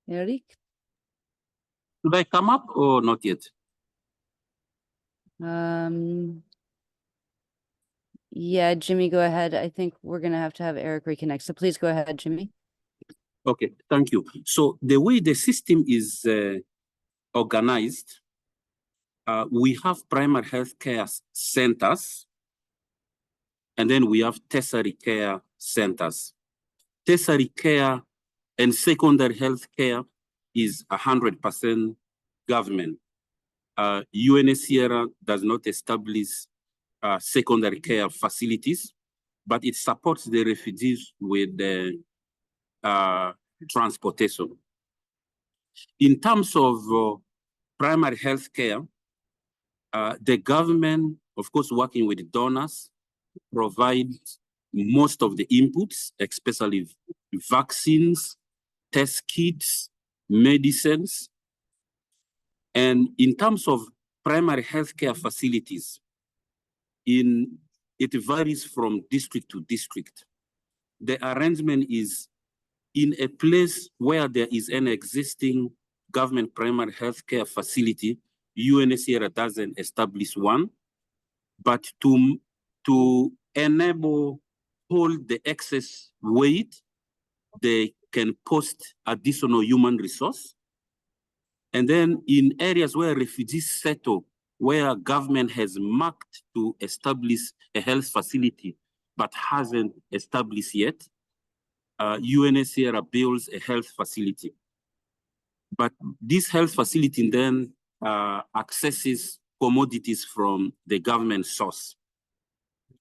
A: Eric?
E: Should I come up or not yet?
A: Yeah, Jimmy, go ahead. I think we're going to have Eric reconnect. So please go ahead, Jimmy.
E: Okay, thank you. So the way the system is organized, we have primary health care centers, and then we have tertiary care centers. Tertiary care and secondary health care is 100% government. UNHCR does not establish secondary care facilities, but it supports the refugees with the transportation. In terms of primary health care, the government, of course, working with donors, provides most of the inputs, especially vaccines, test kits, medicines. And in terms of primary healthcare facilities, it varies from district to district. The arrangement is in a place where there is an existing government primary healthcare facility, UNHCR doesn't establish one, but to enable hold the excess weight, they can post additional human resource. And then in areas where refugees settle where government has marked to establish a health facility but hasn't established yet, UNHCR builds a health facility. But this health facility then accesses commodities from the government source.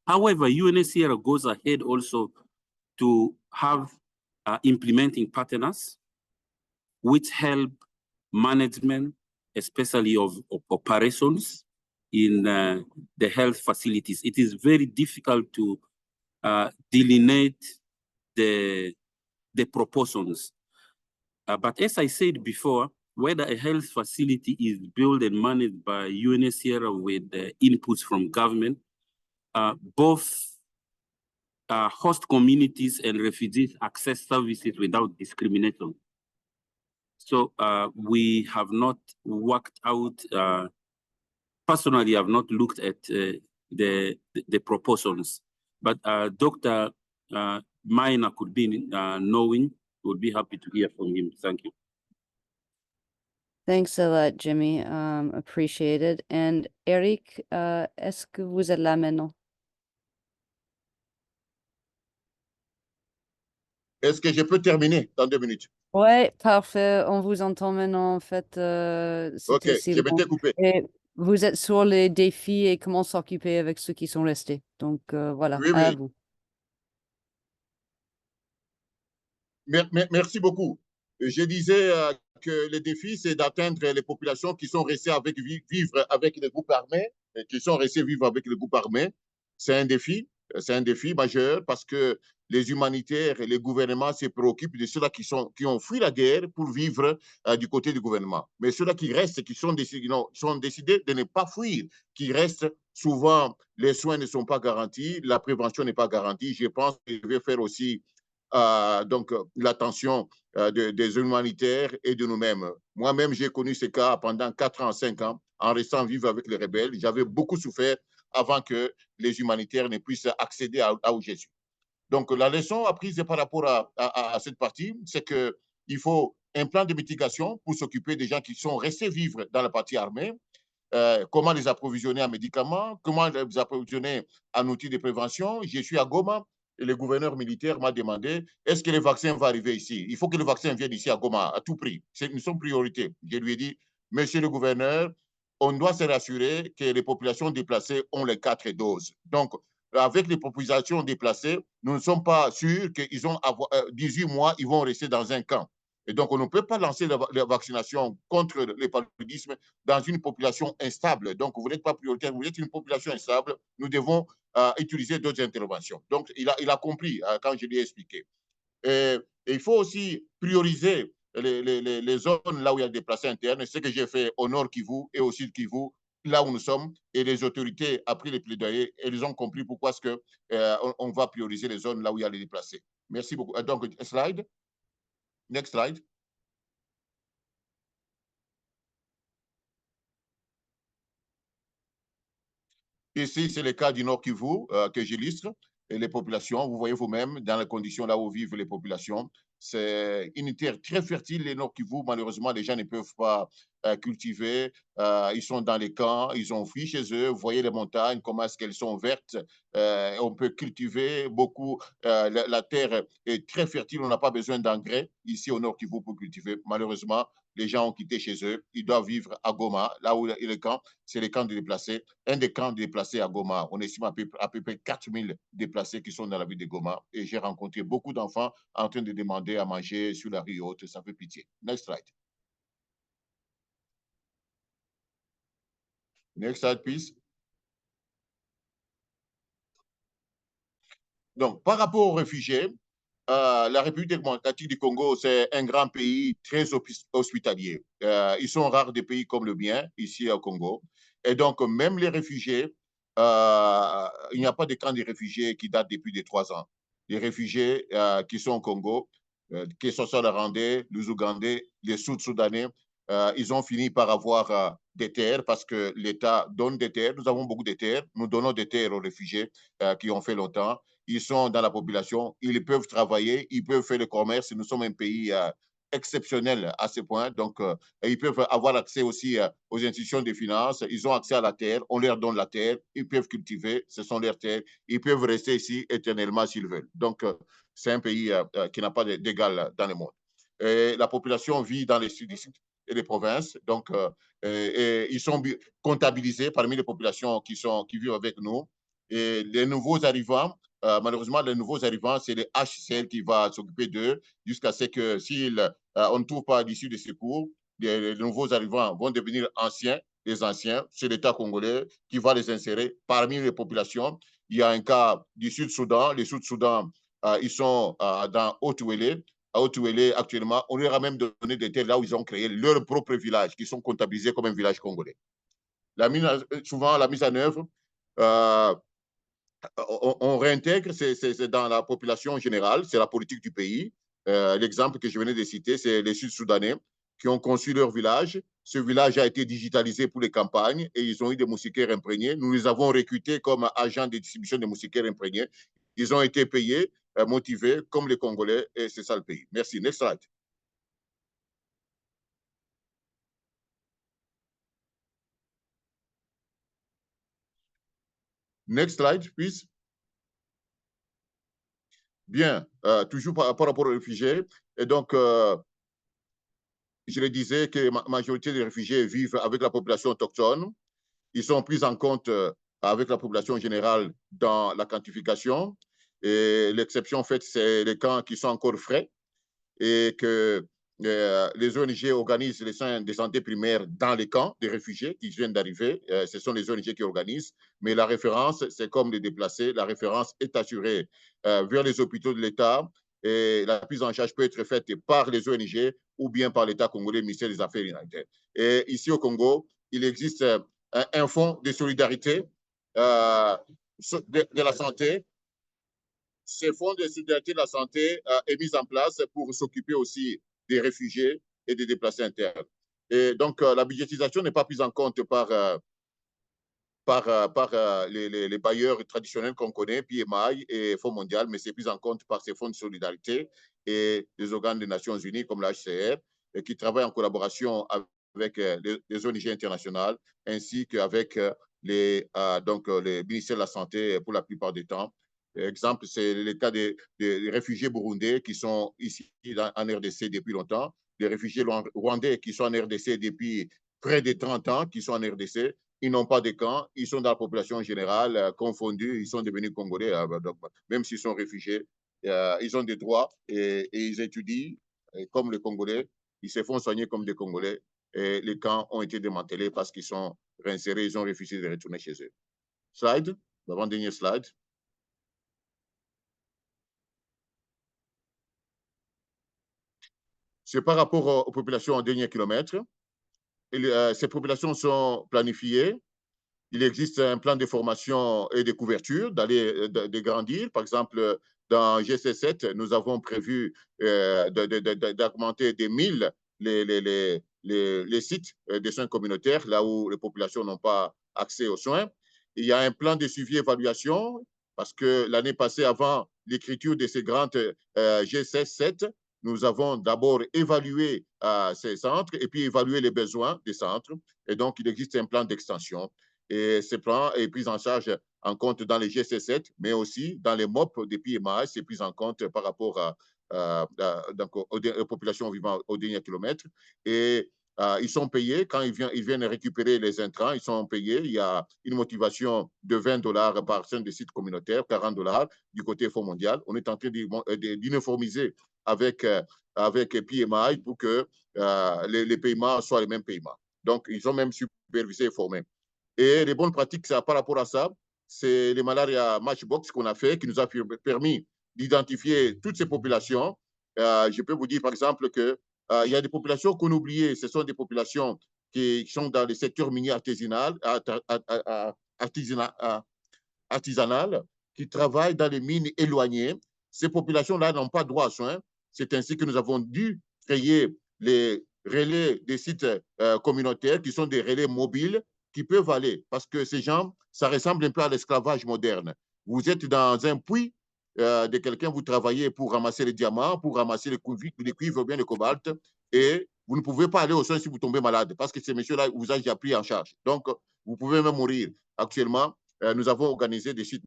E: However, UNHCR goes ahead also to have implementing partners which help management, especially of operations in the health facilities. It is very difficult to delineate the proportions. But as I said before, whether a health facility is built and managed by UNHCR with inputs from government, both host communities and refugees access services without discrimination. So we have not worked out, personally, I've not looked at the proportions, but Dr. Maina could be knowing, would be happy to hear from him. Thank you.
A: Thanks a lot, Jimmy. Appreciated. And Eric, est-ce que vous êtes là maintenant?
F: Est-ce que je peux terminer dans 2 minutes?
A: Ouais, parfait. On vous entend maintenant, en fait.
F: Ok,
A: C'est
F: je
A: bon.
F: m'étais coupé.
A: Et vous êtes sur les défis et comment s'occuper avec ceux qui sont restés. Donc, voilà,
F: Oui,
A: à
F: oui.
A: vous.
F: Merci beaucoup. Je disais que le défi, c'est d'atteindre les populations qui sont restées vivre avec les groupes armés, qui sont restées vivre avec les groupes armés. C'est un défi majeur parce que les humanitaires et les gouvernements se préoccupent de ceux-là qui ont fui la guerre pour vivre du côté du gouvernement. Mais ceux-là qui restent, qui sont décidés de ne pas fuir, qui restent, souvent, les soins ne sont pas garantis, la prévention n'est pas garantie. Je pense que je vais faire aussi donc l'attention des humanitaires et de nous-mêmes. Moi-même, j'ai connu ce cas pendant 4 ans, 5 ans, en restant vivre avec les rebelles. J'avais beaucoup souffert avant que les humanitaires ne puissent accéder à où je suis. Donc, la leçon apprise par rapport à cette partie, c'est qu'il faut un plan de mitigation pour s'occuper des gens qui sont restés vivre dans la partie armée, comment les approvisionner en médicaments, comment les approvisionner en outils de prévention. Je suis à Goma et le gouverneur militaire m'a demandé, est-ce que le vaccin va arriver ici? Il faut que le vaccin vienne ici à Goma, à tout prix. C'est une priorité. Je lui ai dit, monsieur le gouverneur, on doit se rassurer que les populations déplacées ont les 4 doses. Donc, avec les populations déplacées, nous ne sommes pas sûrs qu'ils ont 18 mois, ils vont rester dans un camp. Et donc, on ne peut pas lancer la vaccination contre le paludisme dans une population instable. Donc, vous n'êtes pas prioritaire, vous êtes une population instable. Nous devons utiliser d'autres interventions. Donc, il a compris quand je lui ai expliqué. Et il faut aussi prioriser les zones là où il y a des déplacés internes. C'est ce que j'ai fait au nord Kivu et au sud Kivu, là où nous sommes. Et les autorités, après les plaidoyers, elles ont compris pourquoi est-ce qu'on va prioriser les zones là où il y a les déplacés. Merci beaucoup. Donc, slide. Next slide. Ici, c'est le cas du Nord Kivu que j'illustre. Et les populations, vous voyez vous-même, dans les conditions là où vivent les populations, c'est une terre très fertile, les Nord Kivu. Malheureusement, les gens ne peuvent pas cultiver. Ils sont dans les camps, ils ont fui chez eux. Vous voyez les montagnes, comment est-ce qu'elles sont vertes. On peut cultiver beaucoup. La terre est très fertile, on n'a pas besoin d'engrais ici au Nord Kivu pour cultiver. Malheureusement, les gens ont quitté chez eux. Ils doivent vivre à Goma, là où il y a les camps. C'est les camps de déplacés. Un des camps de déplacés à Goma, on estime à peu près 4000 déplacés qui sont dans la ville de Goma. Et j'ai rencontré beaucoup d'enfants en train de demander à manger sur la rue haute. Ça fait pitié. Next slide. Next slide, please. Donc, par rapport aux réfugiés, la République démocratique du Congo, c'est un grand pays très hospitalier. Ils sont rares des pays comme le mien, ici au Congo. Et donc, même les réfugiés, il n'y a pas de camp de réfugiés qui datent depuis des 3 ans. Les réfugiés qui sont au Congo, que ce soit les Rwandais, les Ougandais, les Sud-Soudanais, ils ont fini par avoir des terres parce que l'État donne des terres. Nous avons beaucoup de terres. Nous donnons des terres aux réfugiés qui ont fait longtemps. Ils sont dans la population, ils peuvent travailler, ils peuvent faire le commerce. Nous sommes un pays exceptionnels à ce point. Donc, ils peuvent avoir accès aussi aux institutions de finances. Ils ont accès à la terre. On leur donne la terre. Ils peuvent cultiver. Ce sont leurs terres. Ils peuvent rester ici éternellement s'ils veulent. Donc, c'est un pays qui n'a pas d'égal dans le monde. Et la population vit dans les sud et les provinces. Donc, et ils sont comptabilisés parmi les populations qui vivent avec nous. Et les nouveaux arrivants, malheureusement, les nouveaux arrivants, c'est les HCR qui va s'occuper d'eux jusqu'à ce que on ne trouve pas d'issue de secours, les nouveaux arrivants vont devenir anciens, les anciens, c'est l'État congolais qui va les insérer parmi les populations. Il y a un cas du Sud-Soudan. Les Sud-Soudan, ils sont dans Haut-Ouélé. À Haut-Ouélé, actuellement, on leur a même donné des terres là où ils ont créé leur propre village, qui sont comptabilisés comme un village congolais. Souvent, la mise en œuvre, on réintègre, c'est dans la population générale, c'est la politique du pays. L'exemple que je venais de citer, c'est les Sud-Soudanais qui ont conçu leur village. Ce village a été digitalisé pour les campagnes et ils ont eu des moustiquaires imprégnés. Nous les avons recrutés comme agents de distribution des moustiquaires imprégnés. Ils ont été payés, motivés comme les Congolais et c'est ça le pays. Merci. Next slide. Next slide, please. Bien, toujours par rapport aux réfugiés. Et donc, je le disais que la majorité des réfugiés vivent avec la population autochtone. Ils sont pris en compte avec la population générale dans la quantification. Et l'exception faite, c'est les camps qui sont encore frais et que les ONG organisent les soins de santé primaire dans les camps des réfugiés qui viennent d'arriver. Ce sont les ONG qui organisent. Mais la référence, c'est comme les déplacés. La référence est assurée vers les hôpitaux de l'État. Et la prise en charge peut être faite par les ONG ou bien par l'État congolais, ministère des Affaires humanitaires. Et ici au Congo, il existe un fonds de solidarité de la santé. Ce fonds de solidarité de la santé est mis en place pour s'occuper aussi des réfugiés et des déplacés internes. Et donc, la budgétisation n'est pas prise en compte par les bailleurs traditionnels qu'on connaît, PMI et Fonds mondial, mais c'est pris en compte par ces fonds de solidarité et les organes des Nations Unies comme l'HCR, qui travaillent en collaboration avec les ONG internationales ainsi qu'avec les ministères de la Santé pour la plupart du temps. Exemple, c'est le cas des réfugiés burundais qui sont ici en RDC depuis longtemps, les réfugiés rwandais qui sont en RDC depuis près de 30 ans, qui sont en RDC. Ils n'ont pas de camp, ils sont dans la population générale, confondus, ils sont devenus Congolais, donc, même s'ils sont réfugiés, ils ont des droits et ils étudient comme les Congolais, ils se font soigner comme des Congolais et les camps ont été démantelés parce qu'ils sont réinsérés, ils ont refusé de retourner chez eux. Slide, l'avant-dernier slide. C'est par rapport aux populations en dernier kilomètre. Ces populations sont planifiées. Il existe un plan de formation et de couverture de grandir. Par exemple, dans GC7, nous avons prévu d'augmenter de 1000 les sites de soins communautaires, là où les populations n'ont pas accès aux soins. Il y a un plan de suivi et évaluation, parce que l'année passée, avant l'écriture de ces grandes GC7, nous avons d'abord évalué ces centres et puis évalué les besoins des centres. Et donc, il existe un plan d'extension. Et ce plan est pris en charge en compte dans les GC7, mais aussi dans les MOP des PMI, c'est pris en compte par rapport aux populations vivant au dernier kilomètre. Et ils sont payés quand ils viennent récupérer les intrants, ils sont payés. Il y a une motivation de $20 par sein de sites communautaires, $40 du côté Fonds mondial. On est en train d'uniformiser avec PMI pour que les paiements soient les mêmes paiements. Donc, ils ont même supervisé et formé. Et les bonnes pratiques par rapport à ça, c'est les Malaria Matchbox qu'on a fait, qui nous a permis d'identifier toutes ces populations. Je peux vous dire, par exemple, qu'il y a des populations qu'on oubliait. Ce sont des populations qui sont dans le secteur minier artisanal, qui travaillent dans les mines éloignées. Ces populations-là n'ont pas droit à soins. C'est ainsi que nous avons dû créer les relais des sites communautaires qui sont des relais mobiles qui peuvent aller, parce que ces gens, ça ressemble un peu à l'esclavage moderne. Vous êtes dans un puits de quelqu'un, vous travaillez pour ramasser les diamants, pour ramasser les cuivres ou bien le cobalt, et vous ne pouvez pas aller aux soins si vous tombez malade, parce que ces messieurs-là vous ont déjà pris en charge. Donc, vous pouvez même mourir. Actuellement, nous avons organisé des sites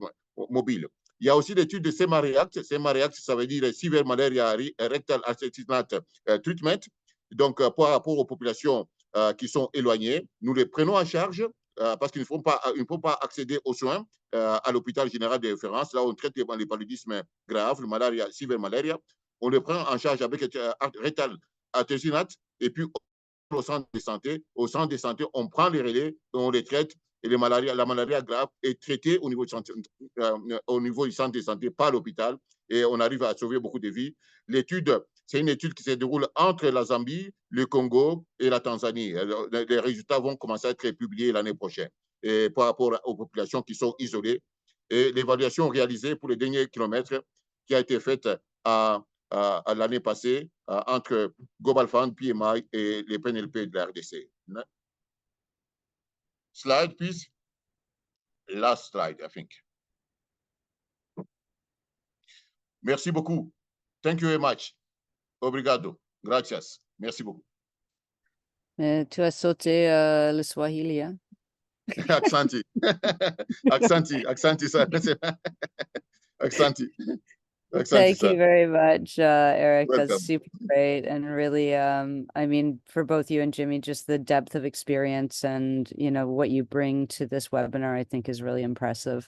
F: mobiles. Il y a aussi l'étude de SEMA-REACT. SEMA-REACT, ça veut dire Severe Malaria Rectal Assessment Treatment. Donc, par rapport aux populations qui sont éloignées, nous les prenons en charge parce qu'ils ne faut pas accéder aux soins à l'hôpital général de référence. Là, on traite les paludismes graves, le malaria, Severe Malaria. On les prend en charge avec Rectal Assessment et puis au centre de santé. Au centre de santé, on prend les relais, on les traite et la malaria grave est traitée au niveau du centre de santé par l'hôpital et on arrive à sauver beaucoup de vies. L'étude, c'est une étude qui se déroule entre la Zambie, le Congo et la Tanzanie. Les résultats vont commencer à être publiés l'année prochaine et par rapport aux populations qui sont isolées. Et l'évaluation réalisée pour les derniers kilomètres qui a été faite à l'année passée entre Global Fund, PMI et les PNLP de la RDC. Slide, please. Last slide, I think. Merci beaucoup. Thank you very much. Obrigado. Gracias. Merci beaucoup.
A: Tu as sauté le Swahili, hein?
F: Accenti. Accenti.
A: Thank you very much, Eric.
F: Welcome.
A: That's super great. And really, I mean, for both you and Jimmy, just the depth of experience and, you know, what you bring to this webinar, I think is really impressive.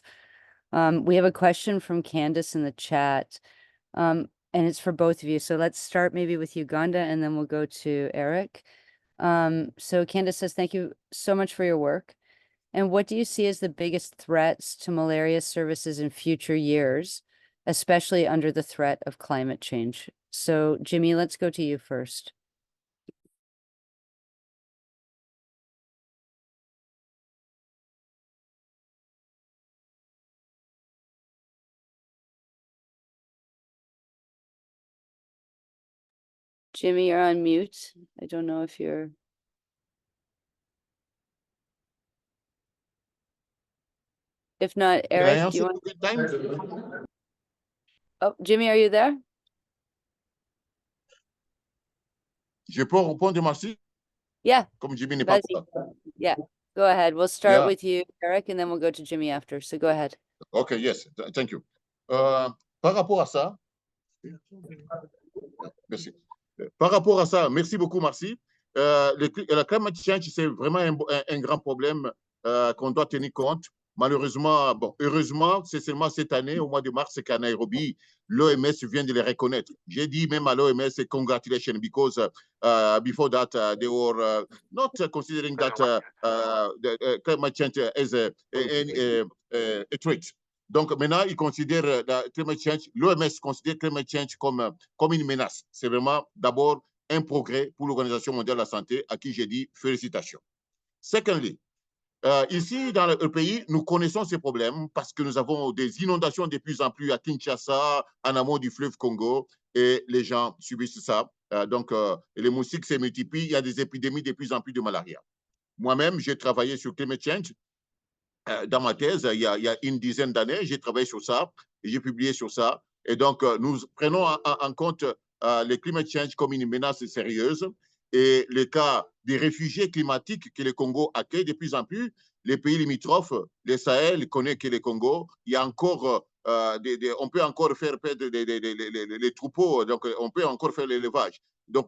A: We have a question from Candace in the chat, and it's for both of you. So let's start maybe with Uganda and then we'll go to Eric. So Candace says, thank you so much for your work. And what do you see as the biggest threats to malaria services in future years, especially under the threat of climate change? So Jimmy, let's go to you first. Jimmy, you're on mute. I don't know if you're... If not, Eric, do you want... Oh, Jimmy, are you there?
F: Je peux répondre, merci?
A: Yeah.
F: Comme Jimmy n'est pas là.
A: Yeah, go ahead. We'll start with you, Eric, and then we'll go to Jimmy after. So go ahead.
F: Okay, yes, thank you. Par rapport à ça, merci. Par rapport à ça, merci beaucoup, merci. La climate change, c'est vraiment un grand problème qu'on doit tenir compte. Malheureusement, bon, heureusement, c'est seulement cette année, au mois de mars, qu'à Nairobi, l'OMS vient de les reconnaître. J'ai dit même à l'OMS, congratulations, because before that, they were not considering that the climate change as a threat. Donc maintenant, ils considèrent climate change, l'OMS considère climate change comme une menace. C'est vraiment d'abord un progrès pour l'Organisation mondiale de la santé, à qui j'ai dit félicitations. Secondly, ici dans le pays, nous connaissons ces problèmes parce que nous avons des inondations de plus en plus à Kinshasa, en amont du fleuve Congo, et les gens subissent ça. Donc, les moustiques se multiplient, il y a des épidémies de plus en plus de malaria. Moi-même, j'ai travaillé sur climate change. Dans ma thèse, il y a une dizaine d'années, j'ai travaillé sur ça, et j'ai publié sur ça. Et donc, nous prenons en compte le climate change comme une menace sérieuse. Et le cas des réfugiés climatiques que le Congo accueille de plus en plus, les pays limitrophes, le Sahel connaît que le Congo, il y a encore, on peut encore faire perdre les troupeaux, donc on peut encore faire l'élevage. Donc,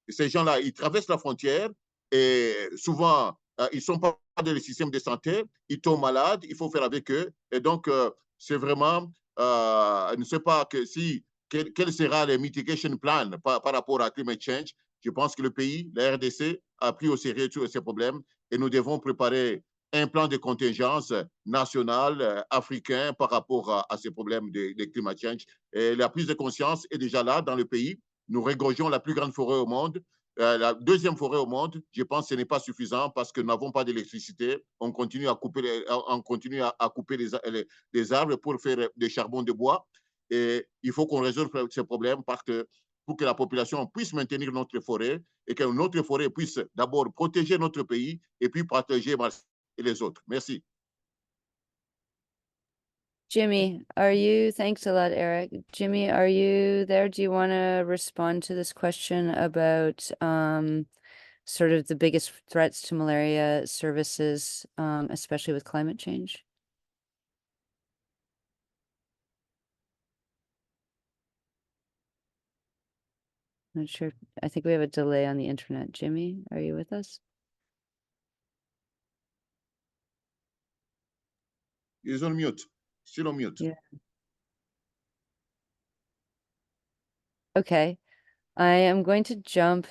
F: ces gens-là, ils traversent la frontière et souvent, ils ne sont pas dans le système de santé, ils tombent malades, il faut faire avec eux. Et donc, c'est vraiment, je ne sais pas quel sera le mitigation plan par rapport à climate change. Je pense que le pays, la RDC, a pris au sérieux tous ces problèmes et nous devons préparer un plan de contingence national, africain, par rapport à ces problèmes de climate change. Et la prise de conscience est déjà là dans le pays. Nous regorgeons la plus grande forêt au monde. La deuxième forêt au monde, je pense que ce n'est pas suffisant parce que nous n'avons pas d'électricité. On continue à couper les arbres pour faire des charbons de bois. Et il faut qu'on résolve ce problème pour que la population puisse maintenir notre forêt et que notre forêt puisse d'abord protéger notre pays et puis protéger les autres. Merci.
A: Jimmy, thanks a lot, Eric. Jimmy, are you there? Do you want to respond to this question about sort of the biggest threats to malaria services, especially with climate change? Not sure. I think we have a delay on the internet. Jimmy, are you with us?
F: He's on mute. Still on mute.
A: Yeah. Okay. I am going to jump.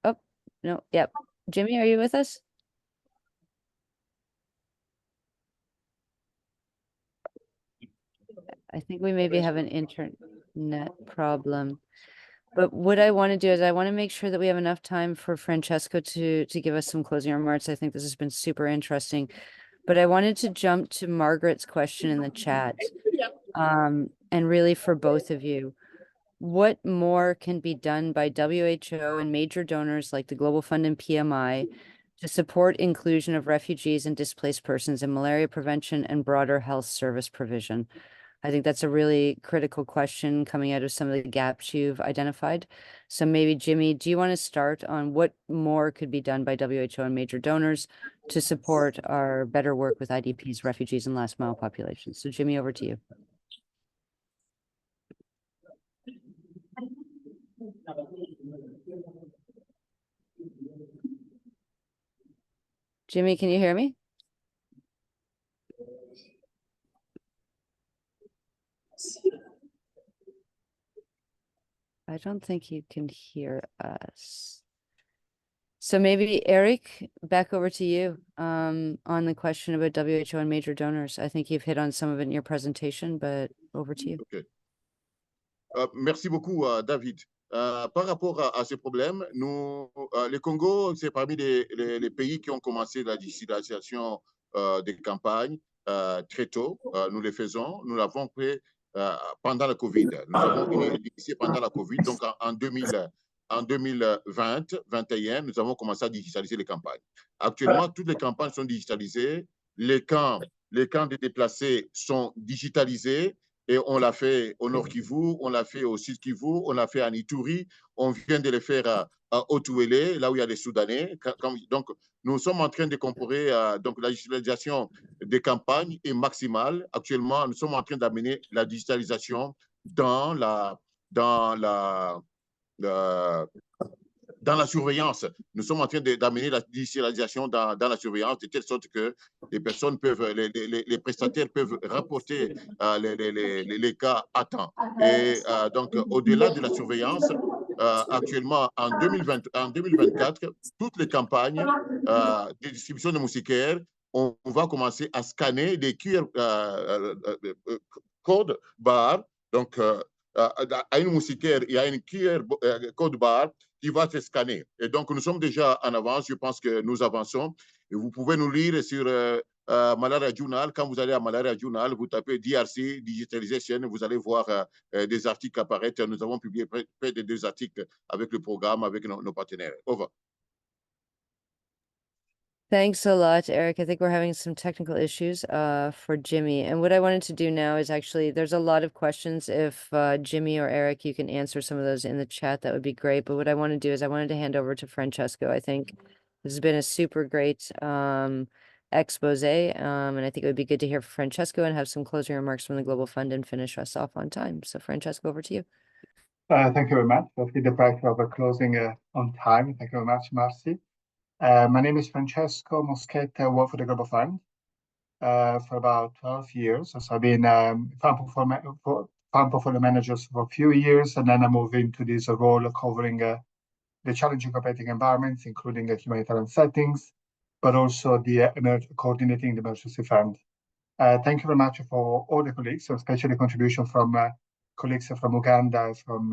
A: Oh, no. Yep. Jimmy, are you with us? I think we maybe have an internet problem. But what I want to do is I want to make sure that we have enough time for Francesco to give us some closing remarks. I think this has been super interesting. But I wanted to jump to Margaret's question in the chat. And really for both of you, what more can be done by WHO and major donors like the Global Fund and PMI to support inclusion of refugees and displaced persons in malaria prevention and broader health service provision? I think that's a really critical question coming out of some of the gaps you've identified. So maybe, Jimmy, do you want to start on what more could be done by WHO and major donors to support our better work with IDPs, refugees, and last mile populations? So Jimmy, over to you. Jimmy, can you hear me? I don't think you can hear us. So maybe Eric, back over to you on the question about WHO and major donors. I think you've hit on some of it in your presentation, but over to you.
F: Okay. Merci beaucoup, David. Par rapport à ce problème, le Congo, c'est parmi les pays qui ont commencé la digitalisation des campagnes très tôt. Nous le faisons. Nous l'avons fait pendant la Covid. Nous avons initié pendant la Covid. Donc, en 2020-2021, nous avons commencé à digitaliser les campagnes. Actuellement, toutes les campagnes sont digitalisées. Les camps de déplacés sont digitalisés. Et on l'a fait au Nord Kivu, on l'a fait au Sud Kivu, on l'a fait en Ituri, on vient de le faire à Otuele, là où il y a les Soudanais. Donc, nous sommes en train de comparer, donc la digitalisation des campagnes est maximale. Actuellement, nous sommes en train d'amener la digitalisation dans la surveillance. Nous sommes en train d'amener la digitalisation dans la surveillance de telle sorte que les personnes peuvent, les prestataires peuvent rapporter les cas à temps. Et donc, au-delà de la surveillance, actuellement, en 2024, toutes les campagnes de distribution de moustiquaires, on va commencer à scanner des QR code barres. Donc, à une moustiquaire, il y a une QR code barre qui va être scanné. Et donc, nous sommes déjà en avance. Je pense que nous avançons. Et vous pouvez nous lire sur Malaria Journal. Quand vous allez à Malaria Journal, vous tapez DRC, Digitalization, vous allez voir des articles apparaître. Nous avons publié près de 2 articles avec le programme, avec nos partenaires. Over.
A: Thanks a lot, Eric. I think we're having some technical issues for Jimmy. And what I wanted to do now is actually, there's a lot of questions. If Jimmy or Eric, you can answer some of those in the chat, that would be great. But what I want to do is I wanted to hand over to Francesco. I think this has been a super great expose. And I think it would be good to hear from Francesco and have some closing remarks from the Global Fund and finish us off on time. So Francesco, over to you.
G: Thank you very much. I'll feed the pressure of closing on time. Thank you very much, Marcy. My name is Francesco Moschetta. I work for the Global Fund for about 12 years. So I've been fund portfolio manager for a few years, and then I moved into this role covering the challenging operating environments, including humanitarian settings, but also the coordinating the emergency fund. Thank you very much for all the colleagues, especially contribution from colleagues from Uganda, from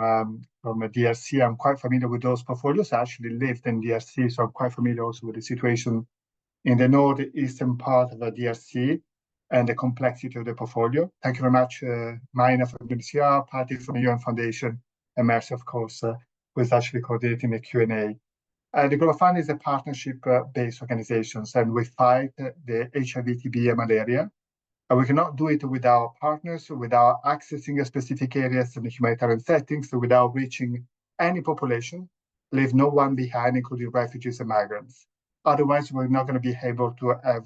G: DRC. I'm quite familiar with those portfolios. I actually lived in DRC, so I'm quite familiar also with the situation in the northeastern part of the DRC and the complexity of the portfolio. Thank you very much, Mina from UNHCR, Patty from the UN Foundation, and Mercy, of course, who is actually coordinating the Q&A. The Global Fund is a partnership-based organization, and we fight the HIV, TB, and malaria And we cannot do it without partners, without accessing specific areas in the humanitarian settings, without reaching any population, leave no one behind, including refugees and migrants. Otherwise, we're not going to be able to have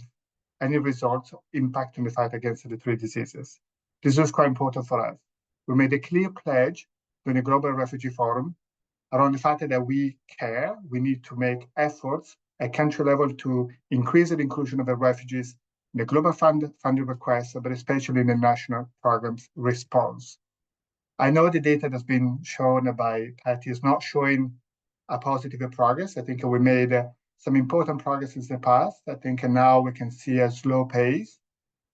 G: any results impact in the fight against the three diseases. This was quite important for us. We made a clear pledge during the Global Refugee Forum around the fact that we care, we need to make efforts at country level to increase the inclusion of the refugees in the global funding requests, but especially in the national programs response. I know the data that's been shown by Patty is not showing a positive progress. I think we made some important progress in the past. I think now we can see a slow pace.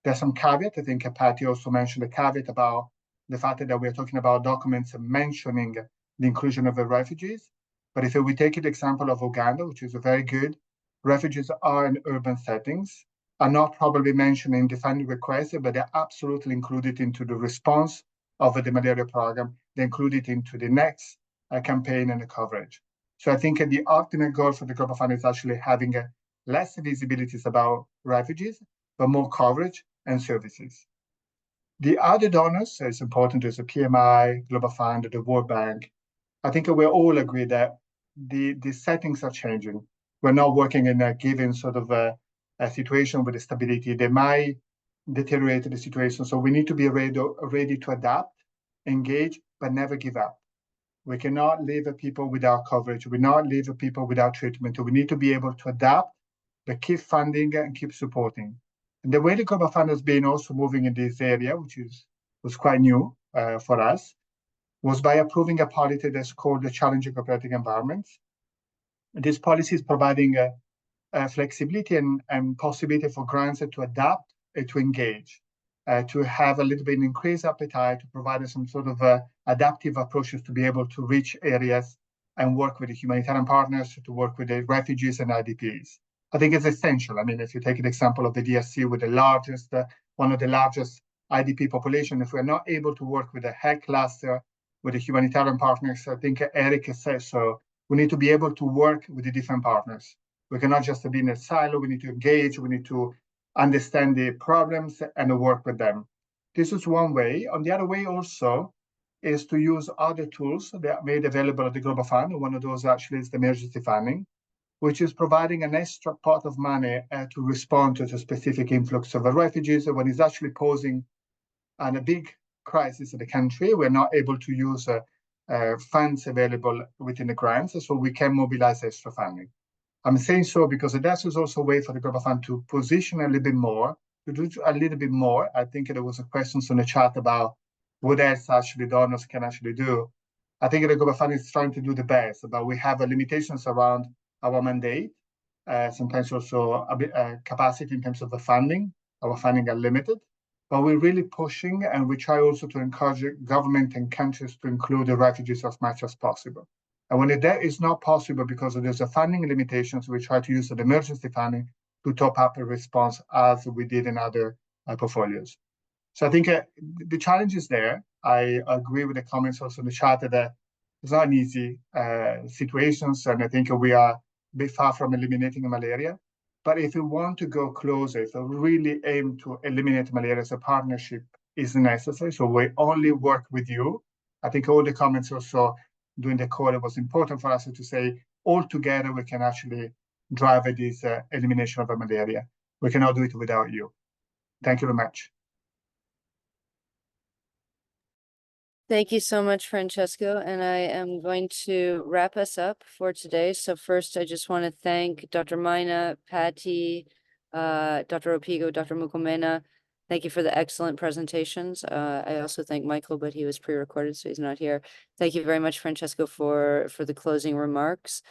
G: There's some caveat. I think Patty also mentioned a caveat about the fact that we're talking about documents mentioning the inclusion of the refugees. But if we take the example of Uganda, which is very good, refugees are in urban settings, are not probably mentioned in the funding request, but they're absolutely included into the response of the malaria program. They're included into the next campaign and the coverage. So I think the ultimate goal for the Global Fund is actually having less visibilities about refugees, but more coverage and services. The other donors, it's important, is the PMI, Global Fund, the World Bank. I think we all agree that the settings are changing. We're not working in a given sort of a situation with stability. They might deteriorate the situation. So we need to be ready to adapt, engage, but never give up. We cannot leave people without coverage. We cannot leave people without treatment. We need to be able to adapt, but keep funding and keep supporting. And the way the Global Fund has been also moving in this area, which was quite new for us, was by approving a policy that's called the Challenging Operating Environments. This policy is providing flexibility and possibility for grants to adapt and to engage, to have a little bit increased appetite, to provide some sort of adaptive approaches to be able to reach areas and work with the humanitarian partners, to work with the refugees and IDPs. I think it's essential. I mean, if you take an example of the DRC with the largest, one of the largest IDP population, if we're not able to work with the health cluster, with the humanitarian partners, I think Eric said so, we need to be able to work with the different partners. We cannot just be in a silo, we need to engage, we need to understand the problems and work with them. This is one way. On the other way also is to use other tools that are made available at the Global Fund. One of those actually is the emergency funding, which is providing an extra pot of money to respond to the specific influx of refugees when it's actually posing a big crisis in the country. We're not able to use funds available within the grants, so we can mobilize extra funding. I'm saying so because that is also a way for the Global Fund to position a little bit more, to do a little bit more. I think there was a question on the chat about what else actually donors can actually do. I think the Global Fund is trying to do the best, but we have limitations around our mandate, sometimes also a bit capacity in terms of the funding. Our funding are limited, but we're really pushing, and we try also to encourage government and countries to include the refugees as much as possible. And when that is not possible because there's a funding limitations, we try to use the emergency funding to top up a response as we did in other portfolios. So I think the challenge is there. I agree with the comments also in the chat that it's not an easy situations, and I think we are a bit far from eliminating malaria. But if we want to go closer, if we really aim to eliminate malaria, as a partnership is necessary. So we only work with you. I think all the comments also during the call, it was important for us to say all together we can actually drive this elimination of malaria. We cannot do it without you. Thank you very much.
A: Thank you so much, Francesco. And I am going to wrap us up for today. So first, I just want to thank Dr. Maina, Patty, Dr. Opigo, Dr. Mukomena. Thank you for the excellent presentations. I also thank Michael, but he was pre-recorded, so he's not here. Thank you very much, Francesco, for the closing remarks.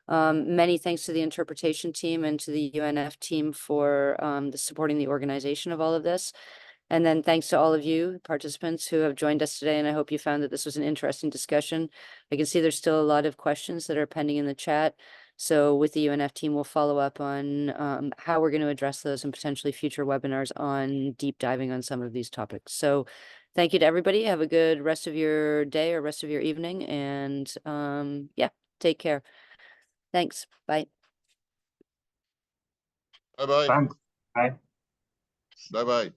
A: Many thanks to the interpretation team and to the UNF team for supporting the organization of all of this. And then thanks to all of you participants who have joined us today. And I hope you found that this was an interesting discussion. I can see there's still a lot of questions that are pending in the chat. So with the UNF team, we'll follow up on how we're going to address those and potentially future webinars on deep diving on some of these topics. So thank you to everybody. Have a good rest of your day or rest of your evening. And yeah, take care. Thanks. Bye.
F: Bye-bye.
G: Thanks. Bye.
F: Bye-bye.